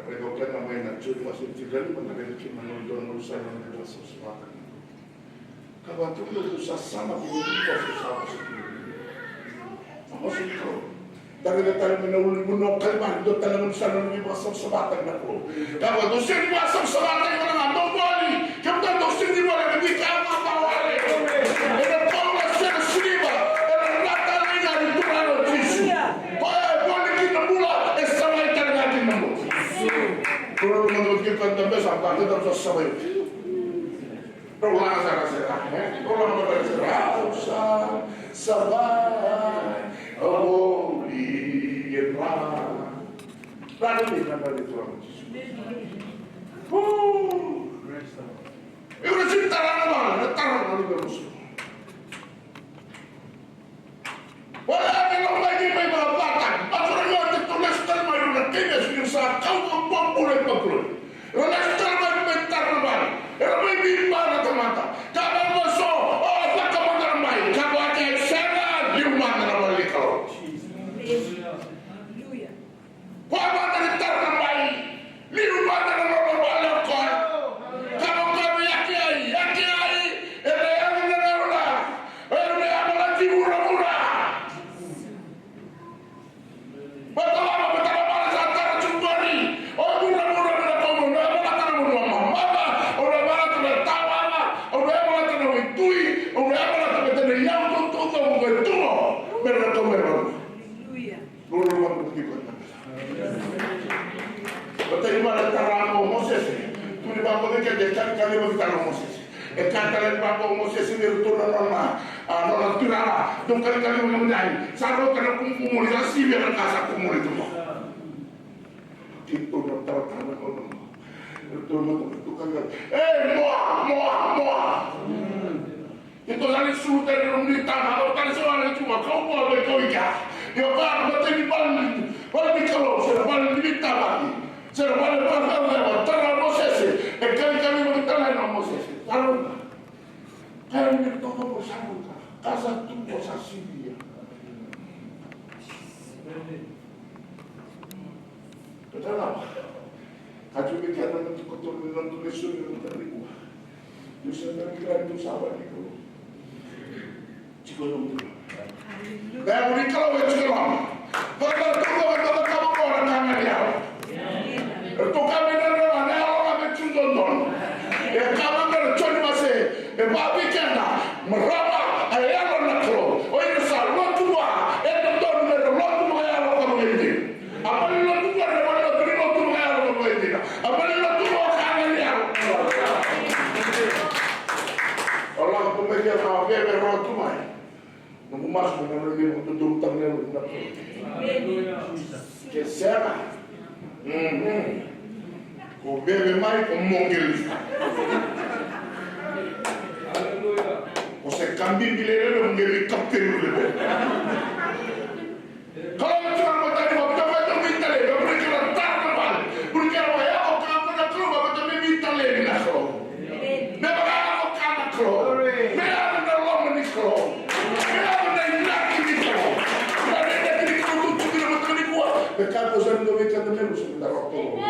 Regokan namanya nak curi masuk tiga ni mana ada kita menonton urusan yang ada sesuatu. Kawan tu lu susah sama begini susah sekali. Apa sih kau? Dari datang menol kalman do tanam urusan yang ada sesuatu nak kau. Kawan tu sini masuk sesuatu yang mana mau balik. Kita tu sini mana ni kamu apa wale. Ada Paulus yang sini ada rata lagi di Tuhan Yesus. Boleh kita mula sama ikan lagi namo. Kalau menurut kita tambah sampai kita terus sampai. Ruang serah, ruang berserah, sabar, bolehlah. Lalu di mana di Tuhan Yesus? Itu cinta mana? Taruh lalu bermusuh. Walau kalau lagi memang batang, batang sa kau mampurai papulai. Rana terbaik bentar nabai. Rana bimba na tamata. Kaba maso oh baka mangaramai. Kaba kay sana liuman na balik kau. Hallelujah. Kaba na terbaik liuman na balik kau. Kaba kami yaki ai. Ele yang na na. Ele yang na timura. Hallelujah. Itu tadi sudah di tanah, kalau tadi soalnya cuma kau boleh kau ikat. Ya kan, betul di balik kalau sudah balik diminta lagi, sudah balik lewat tanah Moses. Kali mengenai Moses. Kalau ini tolong bersama, kasar tu posasi dia. Betul apa? Kaju bikin nanti kotor nanti lesu nanti ribu. Justru nanti kita itu sahabat itu. Cikolong tu. Dah beri kalau cikolong. Kalau kamu orang kangen dia. Itu kami nara orang kami cungkondon. Kamu bercuri masih. Babi kena meraba ayam nak kalau. Oh ini sahaja tua. Itu tuan mereka tua ayam kamu ini. Apa ni tua mereka beri tua ayam kamu ini. Apa ni tua kangen dia. Allah pembaca apa yang tua. Nunggu masuk dengan lebih untuk dutangnya benar. Kesana. Kau bebe mai kau monggel. Kau sekambing bila monggel kapten dulu. Kalau cuma macam waktu macam minta le, kau beri kita tak kembal. Beri kita apa ya? Kau kamu nak keluar macam minta le ni nak kau. Memang kau kamu keluar. Memang anda long ni keluar. Pecado santo me canta menos da roto.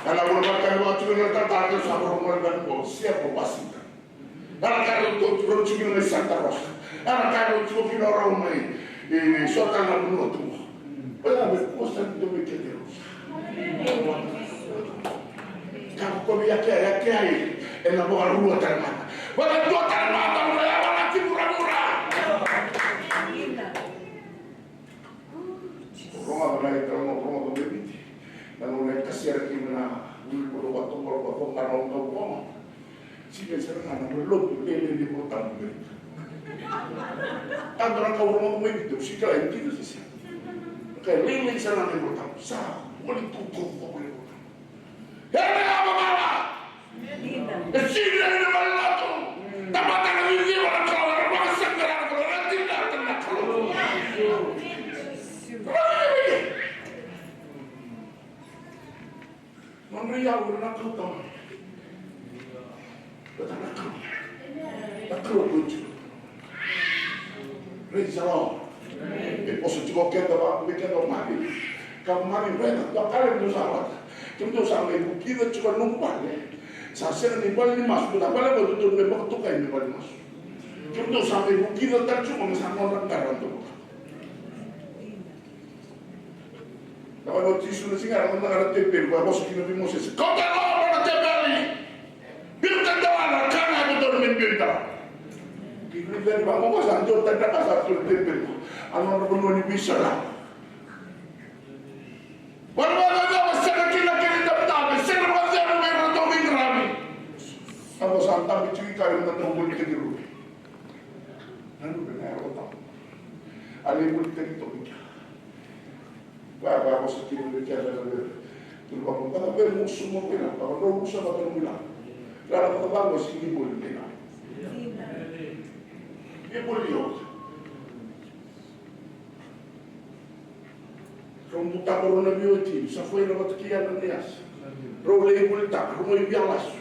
Ana berbakan waktu dengan tata sabor mulai ko siapa wasita. Ana kalau tu roci dengan Santa Rosa. Ana kalau tu kino Roma ini sotan na bunuh tu. Pada berkosan tu me canta Rosa. Kamu kau biar kaya ena bawa rua termata. Bawa dua termata mulai awal murah-murah. Roma balai terlalu Roma berbeda. Dan mulai kasih lagi mana bulu waktu karang kau sih sekarang anak belum lele di kota berbeda. Antara kau Roma berbeda sih kalau itu sih. Kayak lele sekarang di kota sah boleh tutup boleh kota. Hei apa malah? Sini ada malah tu. Tempat yang ini orang kalau orang segera kalau nanti tidak tenang kalau. Mamriya nak kau tahu. Betul nak kau lucu. Praise the Lord. Posso te qualquer trabalho pequeno mari. Kamu mari mereka tak kali itu sahabat. Kita sampai bukit cuma numpang. Saya ni balik masuk. Tak balik betul memang tu kain balik masuk. Kita sampai bukit tak cuma sama orang karan tu. Kalau tisu ni singa, orang nak tempel, kalau bos kita di Moses. Kau tak lawan orang tempel ni. Bila tak lawan, kan aku tu mimpi tak. Kita dari bangku pasang tu tak ada satu tempel. Anak orang ni bisa lah. Walau ada masalah kita tak tahu, sekarang masalah mereka tu minggu. Kalau santam itu kita tak tahu boleh kita dulu. Lalu benar aku tahu. Ada boleh kita tu. Bapak aku sedih berbicara dengan tuh bapak kata bermusuh mau bilang, kalau bermusuh apa bilang, kalau kata bapak sini boleh bilang, dia boleh jauh. Rombuta corona bioti, sa foi na batkia na nias. Role bulta, rumo ibialas.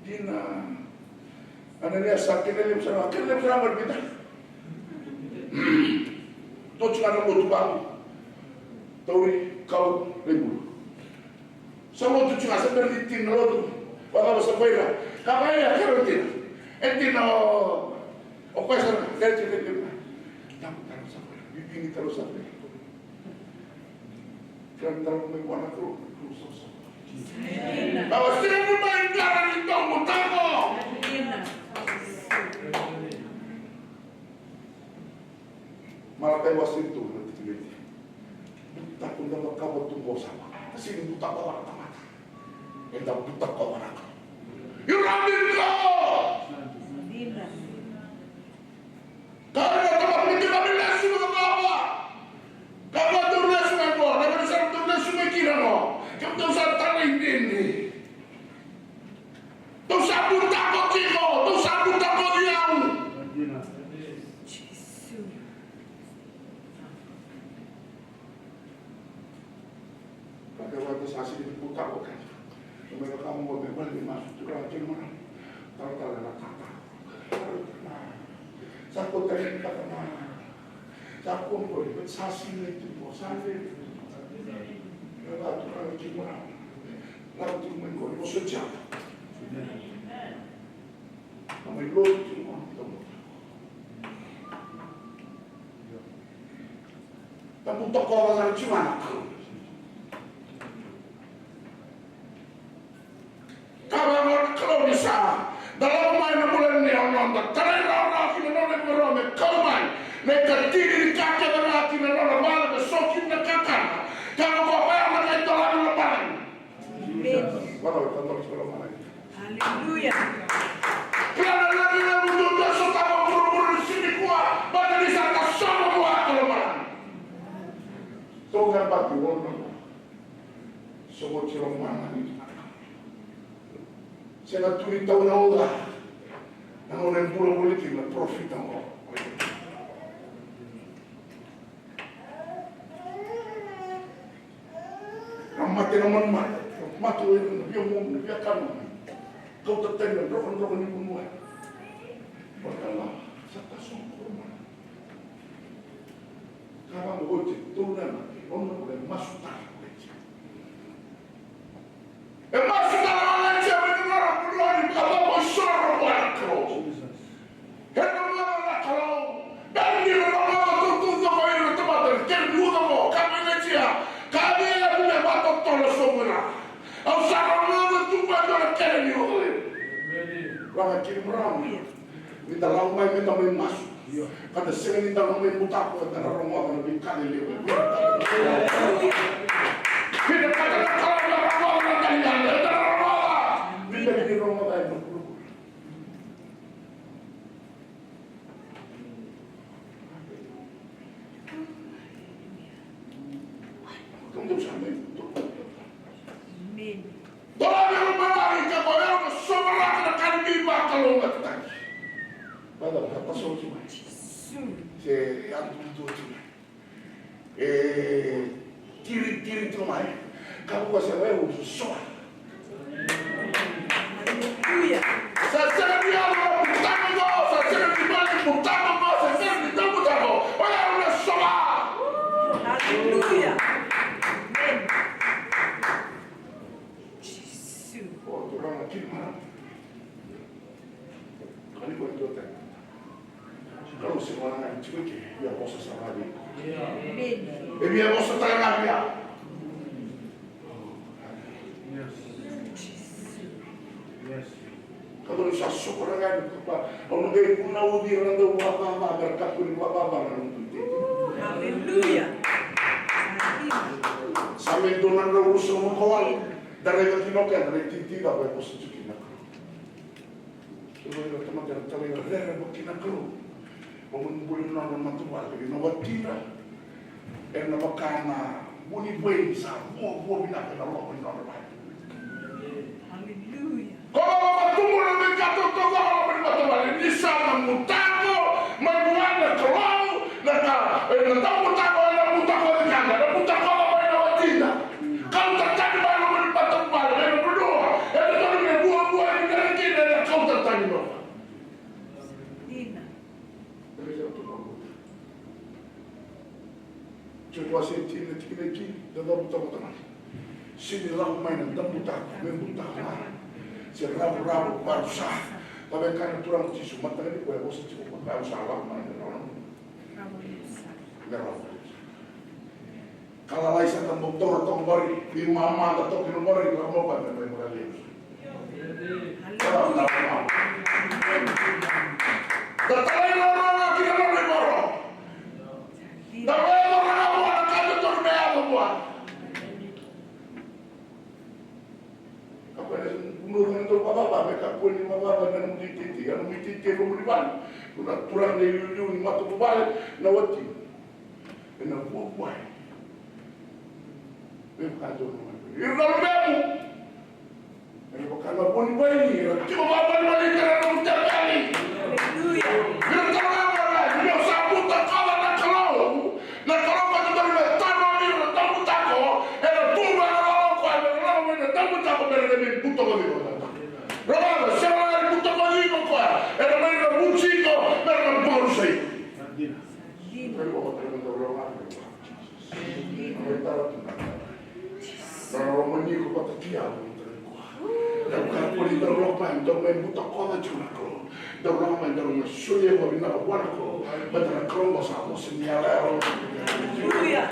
Dina ana nias sa kelem sa berbeda. Tot cara mo tubang. Tawi kau lebu. Sama tu cuma seperti tin rodo. Bagaimana sepaira? Kakaya kerotin. Entino o cosa del cielo. Ini terus sampai. Kan dalam mengwana terus. Bahwa sering main jalan itu mutako. Malah tewas itu nanti. Buta pun dapat kabar tunggu sama. Kasih buta kawan mata. Entah buta kawan aku. Yuramiko. Karena tempat itu kami langsung ke bawah. Kamu turun langsung ke bawah. Kamu bisa turun langsung ke kiri mo. Kamu tak usah tarik ini. Tak usah buta kau kiko. Tak usah buta kau diam. Pakai waktu sasi di buta kau kan. Mereka kamu mau berbalik masuk curah cuman. Tahu-tahu nak kata. Sako tadi kata mana? Sako boleh bersasi itu bosan. Lepas tu kami cuma, lalu tu menggoreng sejak. Kami lor cuma tamu. Tamu toko orang cuma nak. Kalau bisa dalam main bulan ni orang tak terlalu kita nak berome kau main mereka diri kakak orang kita nak malam besok kita kakak kalau kau yang nak itu orang lepas. Walau tanpa sebelum mana. Haleluya. Kerana lagi yang muncul suka berburu di sini kuat, pada di sana semua kuat kelemahan. Tuhan bagi orang semua kelemahan itu. Saya tuli tahu naula, naula yang boleh kita profit naula. Ramai teman matu yang dia mau dia kan, kau tertanya drone ini pun muat. Berkala serta sempurna. Kalau mau turun, orang boleh masuk tak. Masuk dalam aja benar benar di bawah besar waktu. Hendak kalau dan di rumah tuntut kau ini tempat terjadi mau kami aja kami yang punya batok tolong semua. Ausara mana tu pada kerja ni. Orang kirim ram. Minta ramai minta main masuk. Kata saya minta main buta aku dan rumah lebih kali lebih. Kita kata kalau orang kalian di rumah lain berkumpul. Untuk sampai itu. Amin. Tolong yang memahami kepada semua akan tiba kalau nggak tadi. Padahal apa solusi? Saya yang itu cuma. Kiri cuma. Kamu kasih lewu susah. Haleluya. Saya dia orang butang kau, saya di balik butang kau, saya di dalam butang kau. Orang udah sholat. Haleluya. Amin. Yesus. Oh, tu orang kiri mana? Kali kau itu tak. Kalau semua orang cuci, dia bosan sama dia. Amin. Dia bosan tangan dia. Kalau bisa syukur kan kalau dia pun naudi orang tu apa berkat pun apa orang tu. Haleluya. Sampai donan lalu semua kawan dari ketinokan dari titi lah berapa sejuki nak. Semua teman yang terlihat dari bukti nak lu, mengumpulkan orang matual dari nawatira, nawakana bunyi bunyi sah, buah binak dan Allah benar. Haleluya. Kalau bertemu dengan jatuh ke bawah bermata-mata ini sama mutako, membuatnya kelau, dan tahu mutako anda, na puta kama mai na watinda. Kau tatani mai na mai patang mai, mai na berdoa. Eta kau ni buah-buah ni kena kena na kau tatani mai. Dina. Coba saya tina tina dalam buta-buta. Sini lau mai na dalam buta, main buta lah. Saya rabu-rabu baru sah. Tapi kan turang Yesus mata ni kau bos cukup baru salah mai na orang. Merah. Kalau lain saya tambah tong bari, di mama atau di bari kalau mau pada main bola lihat. Kalau tak mau. Datang orang kita mau baru. Datang orang kalau tu mereka buat. Apa ni? Bunuh itu apa? Mereka pun ni apa? Mereka mesti kalau mesti kalau beriban. Kuna turang ni ni matu balik nawati. Ina buat. Bukan tu. Irna bemu. Ini bukan pun bayi. Cuma balik kerana ucap kali. Haleluya. Kita orang dia sabut tak kalah nak kalau. Nak kalau pada dari tanah ni tak buta ko. Era tumba orang ko orang ni tak buta ko dari buta ko ni. Rama siapa yang buta ko ni ko. Era mereka bunci ko, mereka baru say. Dina. Kalau menyiku kata kiam, dan kalau pun dalam lapan, dalam buta kota cuma kau, dalam lapan dalam sulia kau bina kawan kau, betul kau masa kau senyala. Haleluya.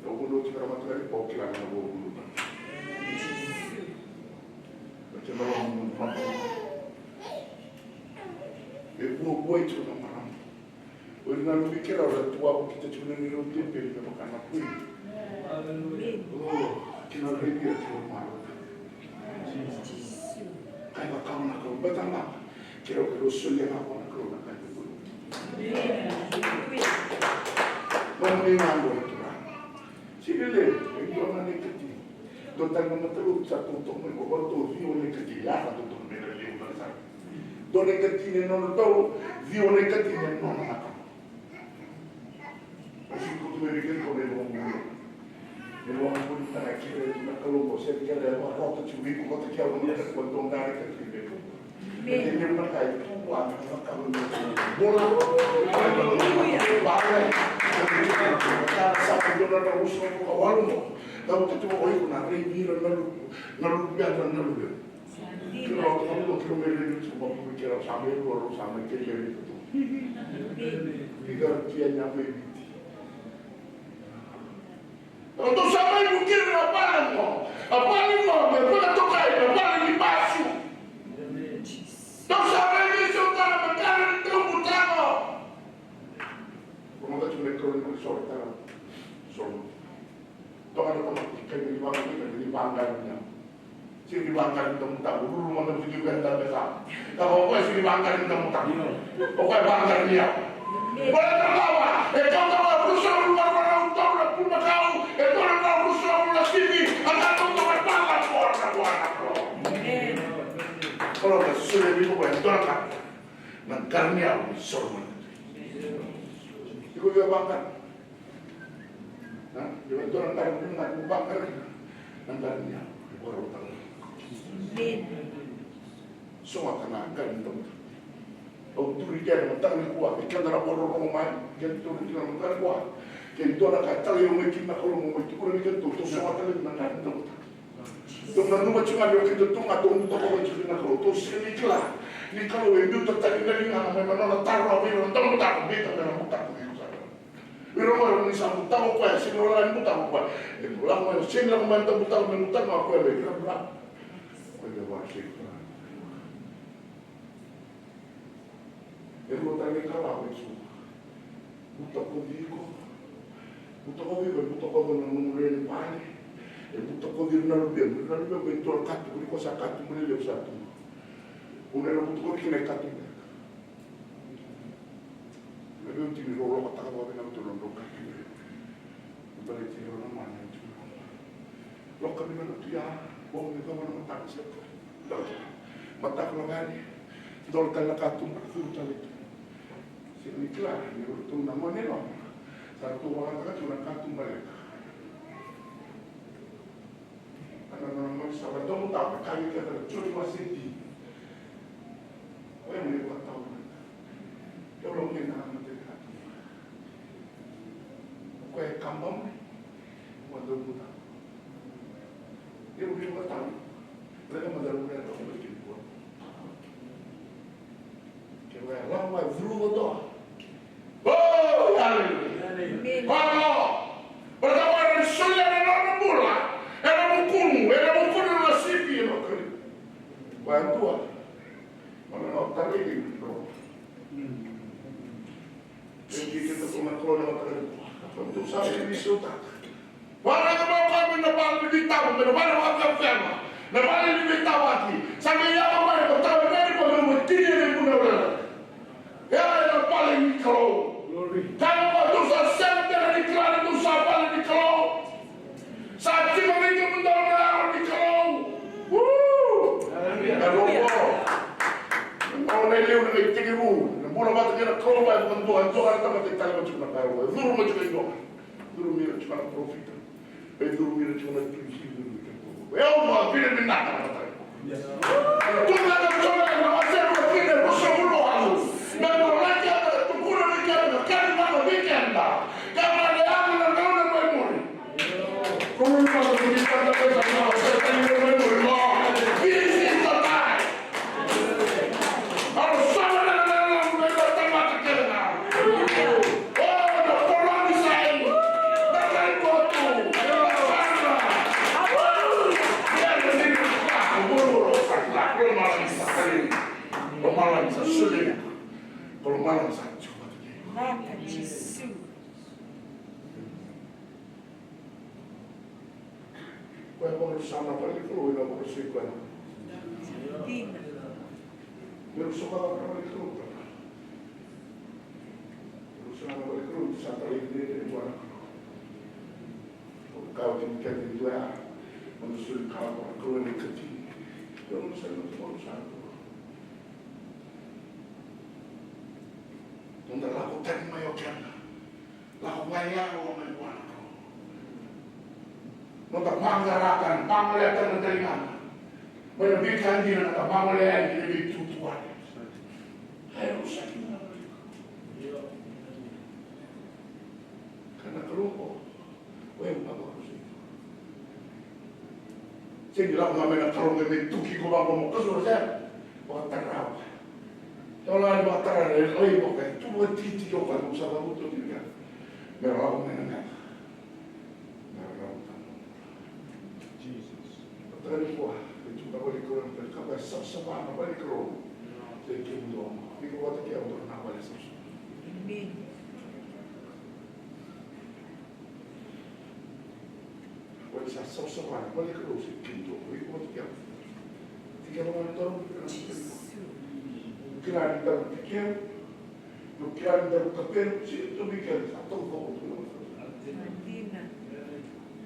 Kau bunuh cakap mata ni kau kira kau bunuh. Macam orang bunuh. Buat itu nama. Oleh nalu mikir orang tua kita cuma ni rutin pilih makan apa ni. Oh, kita lagi dia cuma malu. Kaya kau nak kau betul nak. Kira kau sulit apa nak kau nak kau. Mami malu tu lah. Sini le, itu orang ni kecil. Dontan nama terus satu untuk mereka tu view ni kecil lah satu untuk mereka liu besar. Dontan kecil ni non tahu view ni kecil ni non nak. Masih kutu mereka kau ni orang mulu. Ni orang mulu tak kira tu nak kalau kau saya kira dia orang rota curi kau tak kira orang nak kau dong dari kecil dia. Jadi dia nak kaya tu buat nak kalau bola. Bagai. Satu dolar dah usul kau awal mo. Tahu tu cuma oi kena rebi lalu biar lalu. Kalau kamu tu mereka cuma berfikir sambil baru sambil kerja itu. Tiga kian nyampe. Untuk sampai mungkin apa ni mo, mereka tu kaya apa ni basu. Untuk sampai ni suka berjalan itu utama. Kamu tak cuma kerja ni sorang. Tuh ada teman kayak di banggarnya. Sini di banggar itu mutak, dulu mana mesti juga dah besar. Kalau kau sini banggar itu mutak, kau banggar dia. Boleh terbawa. Kau tahu rusuh luar mana utang nak pun kau. Kau nak rusuh luar sini, akan kau tahu banggar kau. Kalau dah sudah itu kau yang dorang, nangkarnya sorman. Ikut dia banggar. Jangan orang tahu pun nak banggar, nangkarnya orang tahu. Semua tenaga itu. Otoritas mentang kuat. Ikan dalam orang rumah, ikan tu di dalam mentang kuat. Ikan tu nak kata yang mungkin nak kalau mau itu kurang ikan tu semua tenaga mentang itu. Tu nak cuma dia kita tu nggak tahu untuk apa itu nak kalau tu sini kelah. Ni kalau itu tertadi dari mana memang nak taruh apa mentang mentang kita dalam mentang itu saja. Biro orang ni sama tahu apa sini orang itu tahu apa. Orang mana sini orang mentang mentang apa yang berapa. Ada wasit. Ero tadi kalah itu. Buta kodiko. Buta kodiko menurut pani. Buta kodiko narubian bentul katu. Beri kuasa katu beri lepas satu. Unera buta kodiko kena katu. Lalu tini rolo kata kau dengan betul rolo kaki. Beri tini rolo mana itu. Lokal di mana tu ya? Bom ni kawan mata siapa? Mata kelongani. Dol kala katu berfuru tali. Sini iklan, diurutun namanya loh. Satu orang kan cuma kantung balik. Anak-anak sahabat dong tak kali kata curi masih di. Oh yang lewat tahun. Dia belum kena mati kantung. Kue kampung, waduh buta. Dia udah 5 tahun. Mereka madar-madar dong bikin buat. Kaya lama vru to. Oh, haleluya. Kalau pertama dari surya dan orang mula, era mukunu nasibi no kali. Bantu mana otak ini bro. Jadi kita cuma kalau otak untuk saya ini sudah. Para mau kami nabal di tahu, nabal apa firma. Nabal di tahu lagi. Sampai ya apa yang tahu dari kalau mesti dia punya. Ya yang paling kalau kalau dosa senter di kelar dosa paling di kalau saat kita mereka mendalam di kalau kalau nilai udah tinggi bulan mata kira kalau banyak bantuan Tuhan tak mati tali macam mana kau dulu macam itu dulu mira cuma profit dulu mira cuma tujuh ya Allah bila minat kata Tuhan akan coba masa kita berusaha dulu dan orang kita tukuran kita kan mana weekend dah karena ada yang nak memori kalau kita berbicara tentang setan memori this is the time harus sama dengan mereka tempat kita oh the Quran say dan waktu ya ini aku lakukan malam sekali malam sesudah kalau malam saya coba Nada disso. kau baru sama balik keluar nak baru sekuan Dina. baru suka balik keluar baru sama balik keluar satu lagi dia buat kau tinggal di dua menusul kau keluar di kecil yang saya baru satu untuk lakukan mayokan, lakukan yang orang buat. Untuk menggarakan, mengelihatan dengan menerbitkan diri atau mengelihatan diri tujuan. Harus saya. Karena keluar, apa harus itu? Saya bilang mengambil kalau nggak tuki kau mau kesuruh saya, buat terawih. Kalau ada makanan dari lembok kan, cuma titik kau kan usah tahu tu juga. Merau menengah, merau tamu. Jesus. Tadi kuah, itu balik kurang berkabar sama balik kurang. Sekian doang. Ini kau tak kira untuk nak balik sama. Amin. Balik sama balik kurang sekian doang. Ini kau tak kira. Tiga orang dorong. Kira dalam pikir, kira dalam kapel, itu pikir atau kau tu. Dina.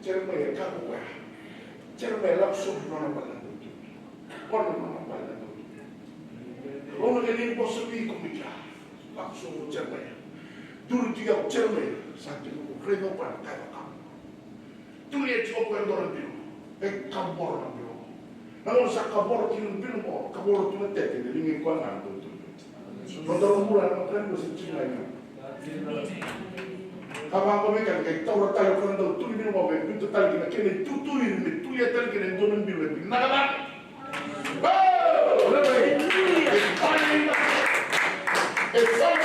Cermai kamu cermai langsung mana balan tu, mana balan tu. Orang ini positif kumika, langsung cermai. Dulu tiga cermai, satu kereta pan kata kamu. Dulu dia cuba orang biru, kabur orang biru. Namun sakabur kini biru, kabur tu nanti dia ingin kuangan tu. Menurut bulan makan dosa cinganya. Kapan kau makan kayak tahu tahu kan tahu tu ini mau makan tu tahu kita kena tu ini tu lihat tahu kena tu nanti lebih. Nak apa? Oh, lebih.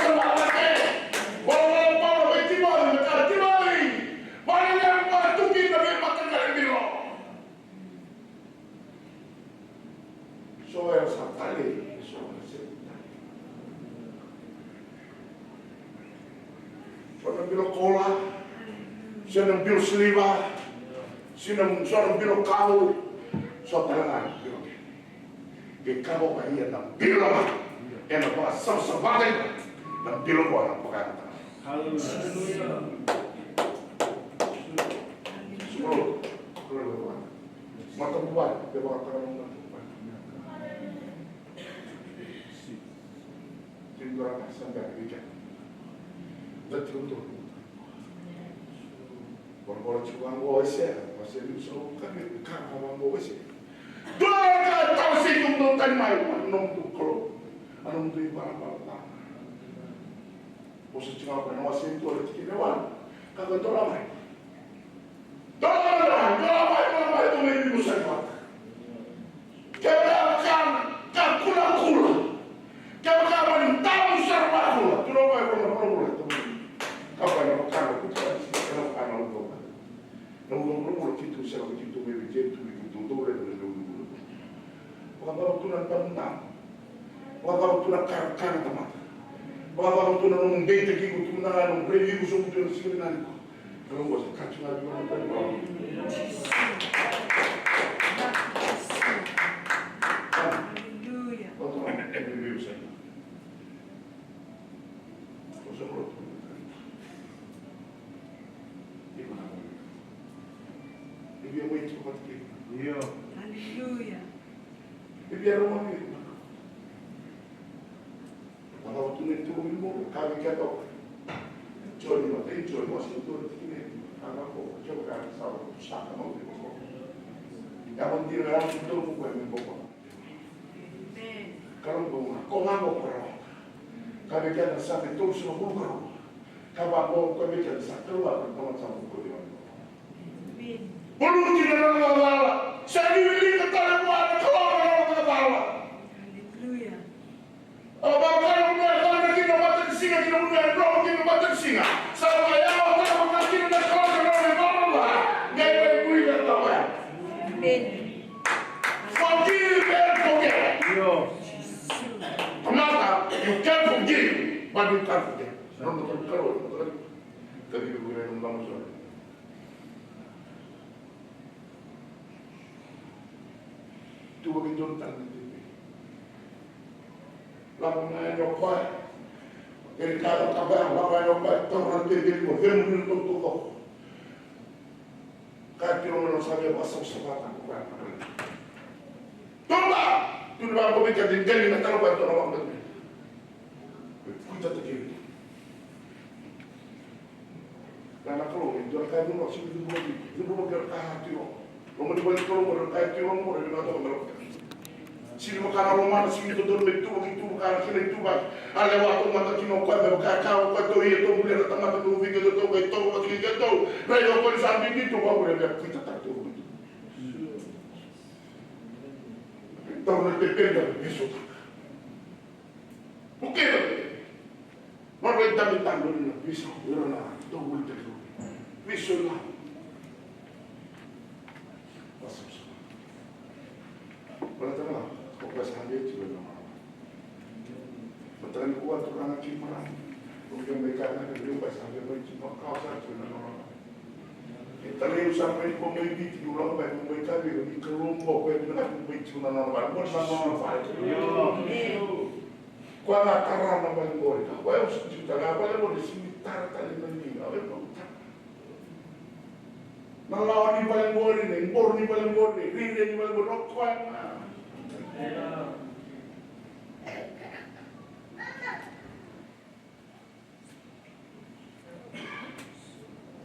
Sama lagi. Bawa beti baru macam timai. Baru yang tu kita makan kali biru. So yang sakali. Siya bilo cola, siya ng bilo sliwa, siya ng bilo kao, sa talangan. Ikaw ba iyan ng bilo ba? Yan ang mga sasabatin ng bilo ko ang pagkakata. Hallelujah. Sumunod. Matabuan. Di ba katanong matabuan? Sindura ka sa gagawin. Dati ko to. Orang-orang cuma bawa saya, pasal itu selalu kami kawan bawa saya. Doa tahu sih untuk tadi main, nom tu kalau, anom tu ibarat apa. Bos cuma pernah wasir tu ada tiga dewan, kagak tu ramai. Doa itu memang besar banget. Kau kan kula, kau kan tahu serba kula. Tu ramai orang tu. Kau kan aku cakap, kau kan aku. Nunggu gitu siapa gitu begitu begitu dole dulu. Waktu tunan pantang, waktu tunan kar teman, waktu tunan nunggu date gitu tunan nunggu review semua tunan sih nanti. Kalau bos kacau lagi orang tadi. Haleluya. Waktu orang review saya. Bos orang tu. Biar wait cepat kita. Iya. Haleluya. Biar rumah itu. Kalau tu nanti tu minum, kami kata, jual masih tu ini. Kalau coba kan sahabat pusaka mau di bawah. Yang penting orang itu bukan di bawah. Amen. Kalau bunga, kau ngapa perang? Kami kata sampai tu semua bukan. Kalau kami kata satu orang teman sama bukan. Amen. Belum tidak ada. Saya dibeli kata buat keluar orang kepala. Haleluya. Kalau kita mati singa kita punya dua kita mati singa. Sama yang orang kita tidak keluar orang kepala. Gaya bui dan tahu ya. Amen. Forgive and forget. Kenapa? You can forgive, but you can't forget. Kalau tadi berguna tentang masalah. Itu bagi jontan nanti. Lalu nyoba, dari kalau kabar, lalu nyoba, orang TV itu, film itu kok. Kaki orang saja pasang sepatu bukan. Coba, tu dah aku bicara di jadi nak tahu bantu orang betul. Kita terkiri. Karena kalau itu akan masuk itu bukan hati orang. Rumah di balik kalau orang kaya kira orang boleh dengar tahu kalau sini makanan rumah sini tu begitu makanan sini itu bang. Ada waktu mata kino kau berkacau kau tu itu boleh datang mata tu fikir tu kau itu kau fikir tu. Raya kau di samping itu kau boleh lihat kita tak tahu. Tahu nanti benda besok. Okey. Mereka tak minta dulu besok. Orang tu boleh terus. Besok lah. Betul kok pasangan juga nama. Betul kuat orang cimaran. Mungkin mereka nak berdua pasangan bercuma kau saja nama. Kita lihat sampai pemimpin diulang baik mereka di kelompok yang nak bercuma nama. Bukan nama. Kau nak karena nama boleh. Kau yang sejuta apa boleh sini tar tali mending. Apa itu? Nalawan ni paling boleh ni, impor ni paling boleh, rindu ni paling boleh, rokok apa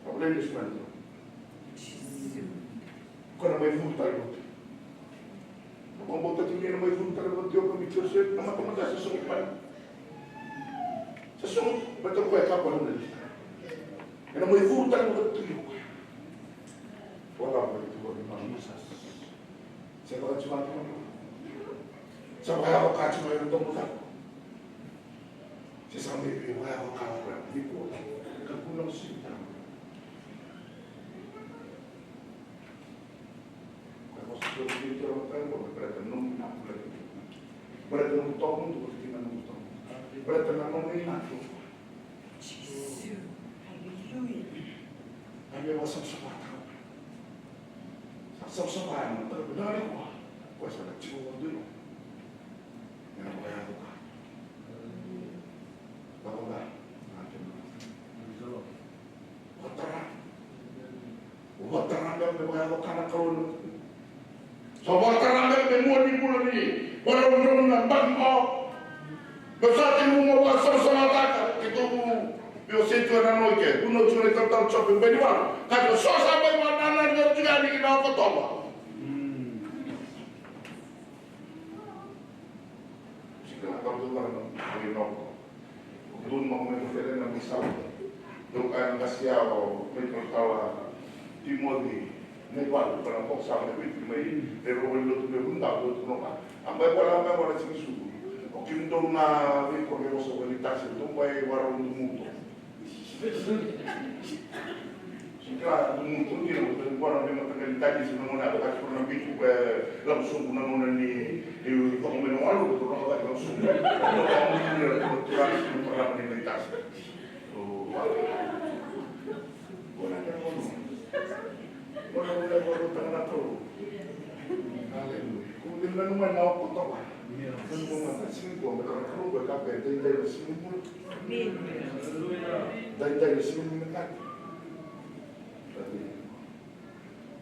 boleh ni sebenarnya? Kau nak main full time tu. Kau mau tak tinggal main full time tu, kau mikir saya, nama dah sesuatu apa? Sesuatu betul kau yang kapal ni. Yang main full time betul. Orang begitu bermanfaat. Saya bukan cuma itu. Saya bukan cuma itu mudah. Saya sampai di bawah kapal itu ke Gunung Sintang. Kalau sudah di Jawa Tengah, berarti enam bulan. Berarti 6 tahun untuk kita 6 tahun. Berarti 6 tahun. Yesus. Haleluya. Kami wasap semua. Sama-sama yang terbenar kuah, kuah sangat cium dulu. Yang bayar buka. Bapak, nanti buat terang yang bayar buka nak kalau. Sobat terang yang membuat di bulan ini, baru nampak oh, besar ilmu mau sama-sama tak, itu Pio se tu na no ke, uno tu le tata chope beni wa. Ka to so sa ba ma na na yo juga ni na ko to ba. Sika ka to na ni no. Dun mo me fere na misal. Do ka na sia o me ko tawa Timothy. Ne wa para ko sa me bi me e ro lo tu me bunda do tu no ba. Amba wala sing su. O kim do na vi ko me so ni taxi do ba e wara un mundo. Sika un mundo ni no do wara me na ka taxi no na ka ko na bi ko la so na no ni e ko me no wala do no ba ko so. No tra ni para ni taxi. O wala ka ko. Wala ko tanga to. Haleluya. Kung naman na ako ito ba? Kung mga kasing ko, magkakaroon ba ka? Day-day na sinin mo. Day-day na sinin mo na ka.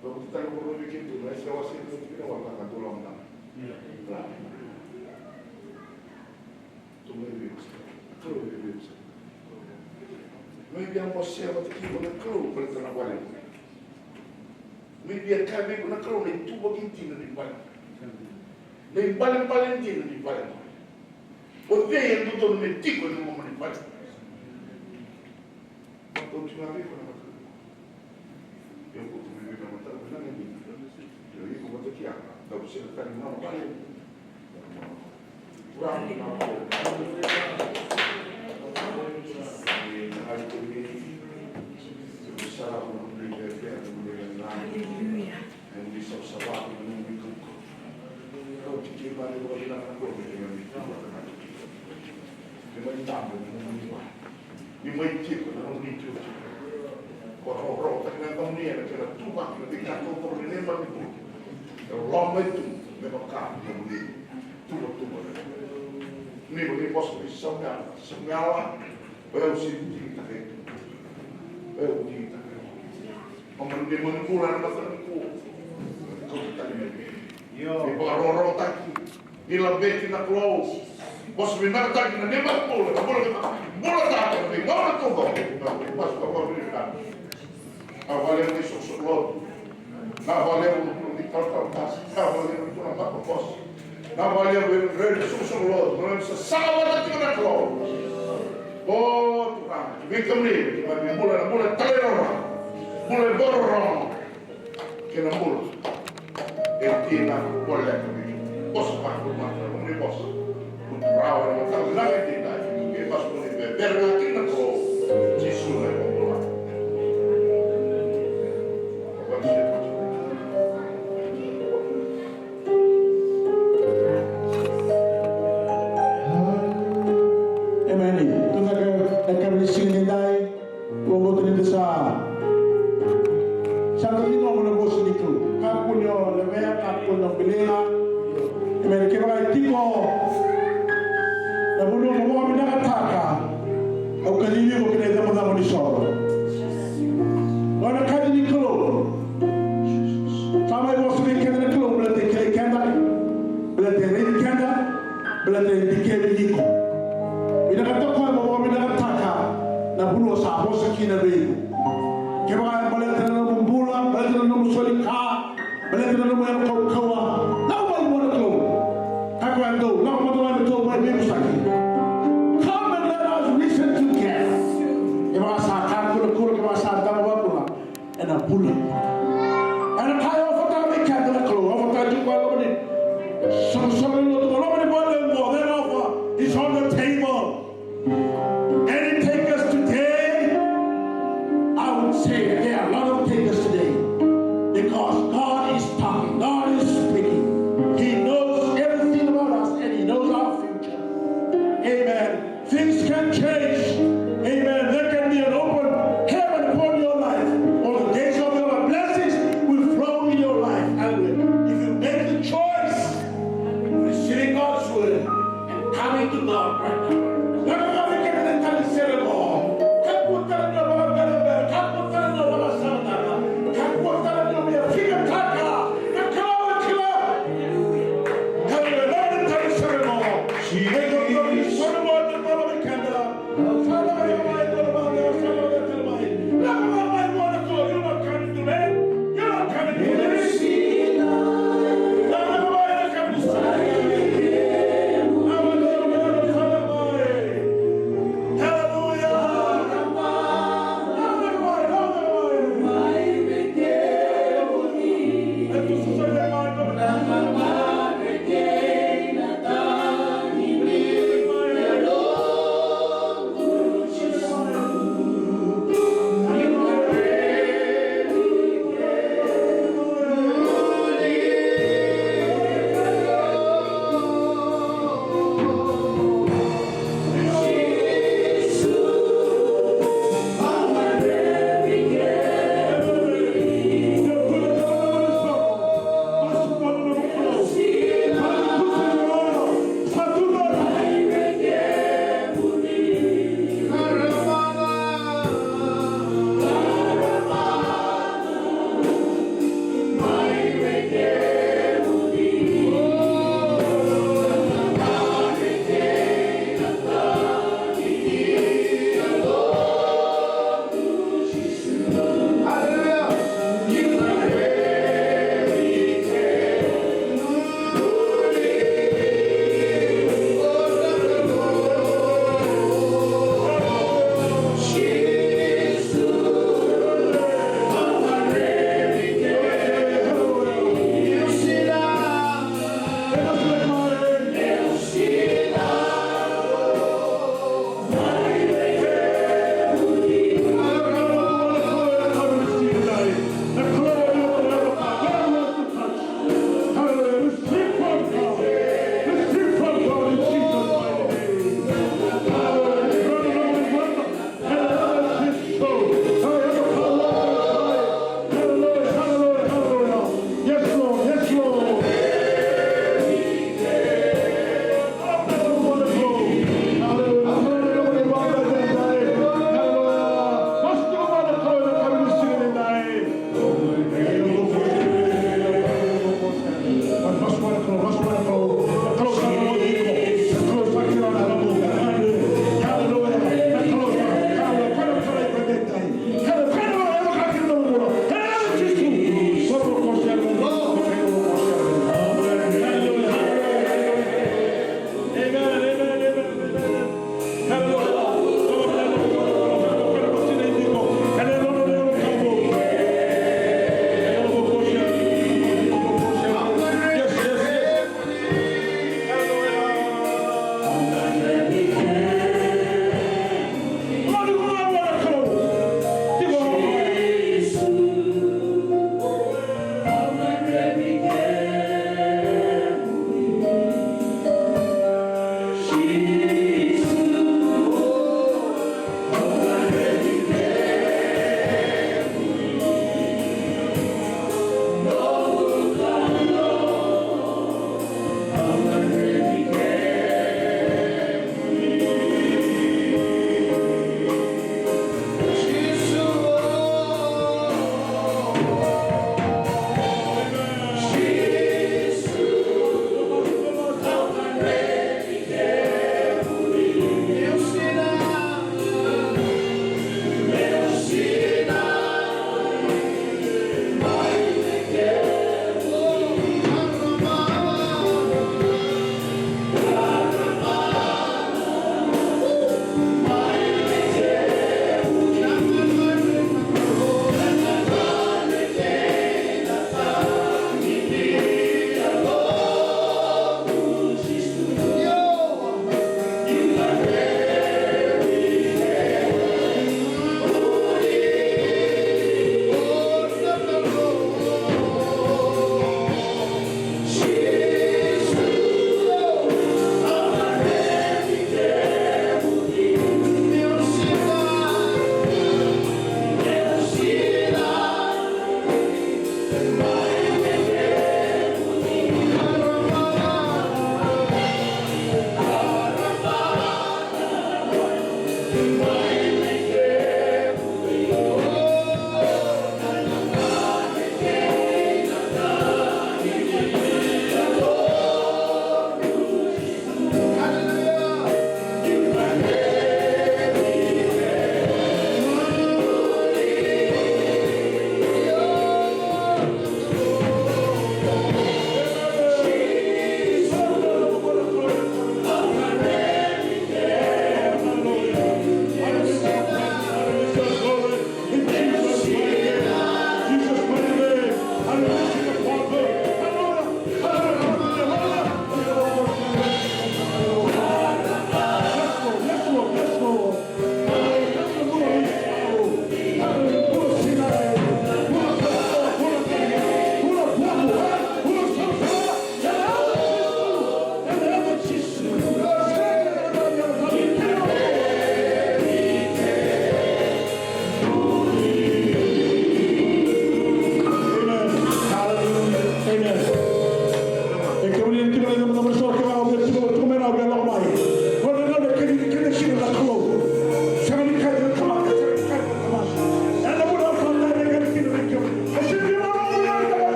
Bago tayo ko rumikin ito, na isa wasin ito, ginawa ka katulong na. Tumibig sa. Tumibig sa. Maybe ang masya matiki ko na karo, balita na balik. Maybe ang kabi ko na karo, na itubag hindi na balik. Nem paling dia ni paling. Oke yang betul metik ko mo ni paling. Betul cuma ni ko na. Yang ko tumi ni na mata na ni. Jadi ko mata kia. Dapat sila kan na paling. Wah, na ko. Hari ini besar orang beri Hallelujah. yang bisa sabah menunggu. Kalau cikir balik kalau bilang aku dengan itu, dengan tamu, dengan itu, dengan itu, dengan itu. Kalau dengan kamu ni ada kena tumak, nanti kau kau ni memang itu. Kalau lama itu memang kau boleh tumak. Ni boleh bos semua, baru sih kita itu, baru kita. Kamu ni manipulan macam itu, kau tak ni. Di bawah taki, di lebih kita keluar. Bos benar taki, nanti mak bola tak, nanti bola tu kau. Bos kau berikan. Awalnya ni susuk lot, awalnya untuk dikalkan tas, awalnya untuk nampak bos, awalnya beri susuk lot, belum sesama nanti kita keluar. Oh Tuhan, bikin ni, kita bola terlorong, bola borong, kena bola. Tina boleh bos pak rumah ini bos perawan macam lagi tidak ini bos boleh berlaki nak kau jisu nak kau Amen. Tu nak di sini dai, kau tu ni desa. Sangat ini orang bos ni tu. Kapunyo levea kapunyo bilena. Amen. Kaya tipo. Nabuno mo minakataka. Au kanini mo kineza mo ni soro. Wana kadi ni klo. Sama bos ni kenda klo belate kele kenda. Belate ni kenda. Belate ni kele niko. Minakataka mo minakataka. Nabuno sa bos kina rego. Kaya belate na bumbula, belate na musolika. Belate na mo kau kawa. Na mo kau. Kakwando, na mo kau ba ni musaki. Come and let us listen together. Iba sa kul ka sa dawa pula. Ena pula. Ena tayo fota me kadra klo, fota ju kwa lo ni. So lo ni bole mo, then offer is on the table. And it take us today. I would say there are a lot of takers today because God is talking, God is speaking.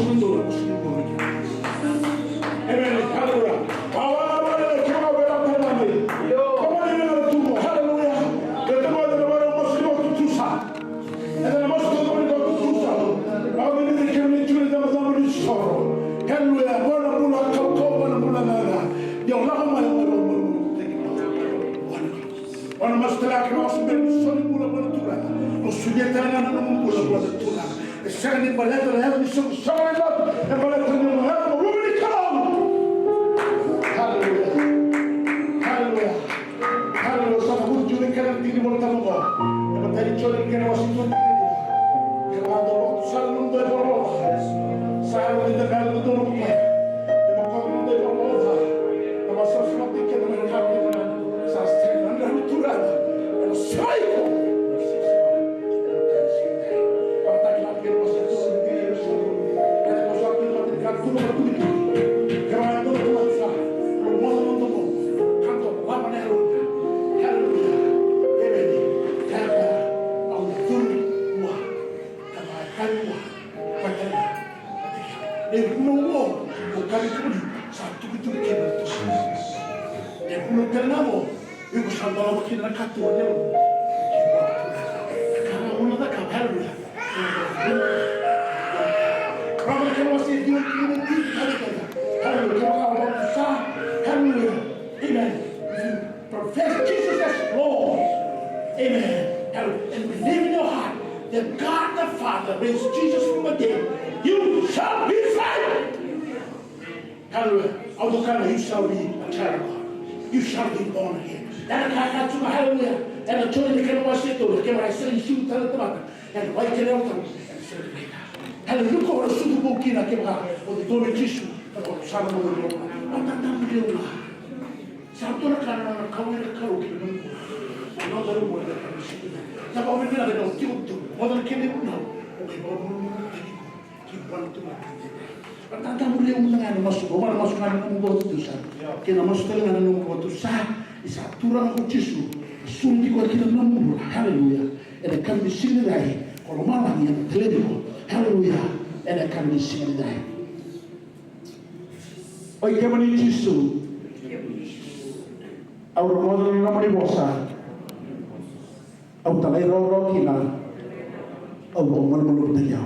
Hallelujah. Wana mastela que nós bem só pula pela tua. O sujeito não pula pela tua. E chega de baleta ela me chama só lá. E baleta não é o Rubens Calão. Aleluia. Aleluia. Aleluia. Só por tudo que ela tem volta no gol. Ela tá de choro que não se tudo. Que lá do salão do gol. Sai de da do gol. E o gol não deu volta. A nossa frente que não é rápido. Ela sai eu gostava da aula aqui na Católica. Cada uma da caverna. Prova que você viu aqui no vídeo. Hallelujah. Amen. Profess Jesus as Lord. Amen. And believe in your heart that God the Father raised Jesus from the dead. You shall be saved. Hallelujah. Although you shall be a child of God. You shall be born again. Dan kakak cuma haleluya. Dan cuma di kena masih itu, kena rasa isu tanah tempat. Dan baik kena utang. Haleluya kau harus sudah mungkin nak kena. Untuk dua Yesus, kalau sama dengan Allah. Apa tak boleh Allah. Satu nak kerana kau yang kau kena. Orang baru boleh kena. Tapi orang ini ada orang tiup. Orang kena pun. Okey, orang kiban tu lah. Tanta mulher mendengar masuk, orang masuk kan membuat dosa. Kita masuk dengan membuat dosa. Isa turang ko Yesu. Sundi ko kita nomor. Haleluya. Eda kami sini dai. Kalau malam yang terlebihan. Haleluya. Eda kami sini dai. Oi kami Yesu. Aur modal nomor bosa. Au talai ro kina. Au ngomong dia.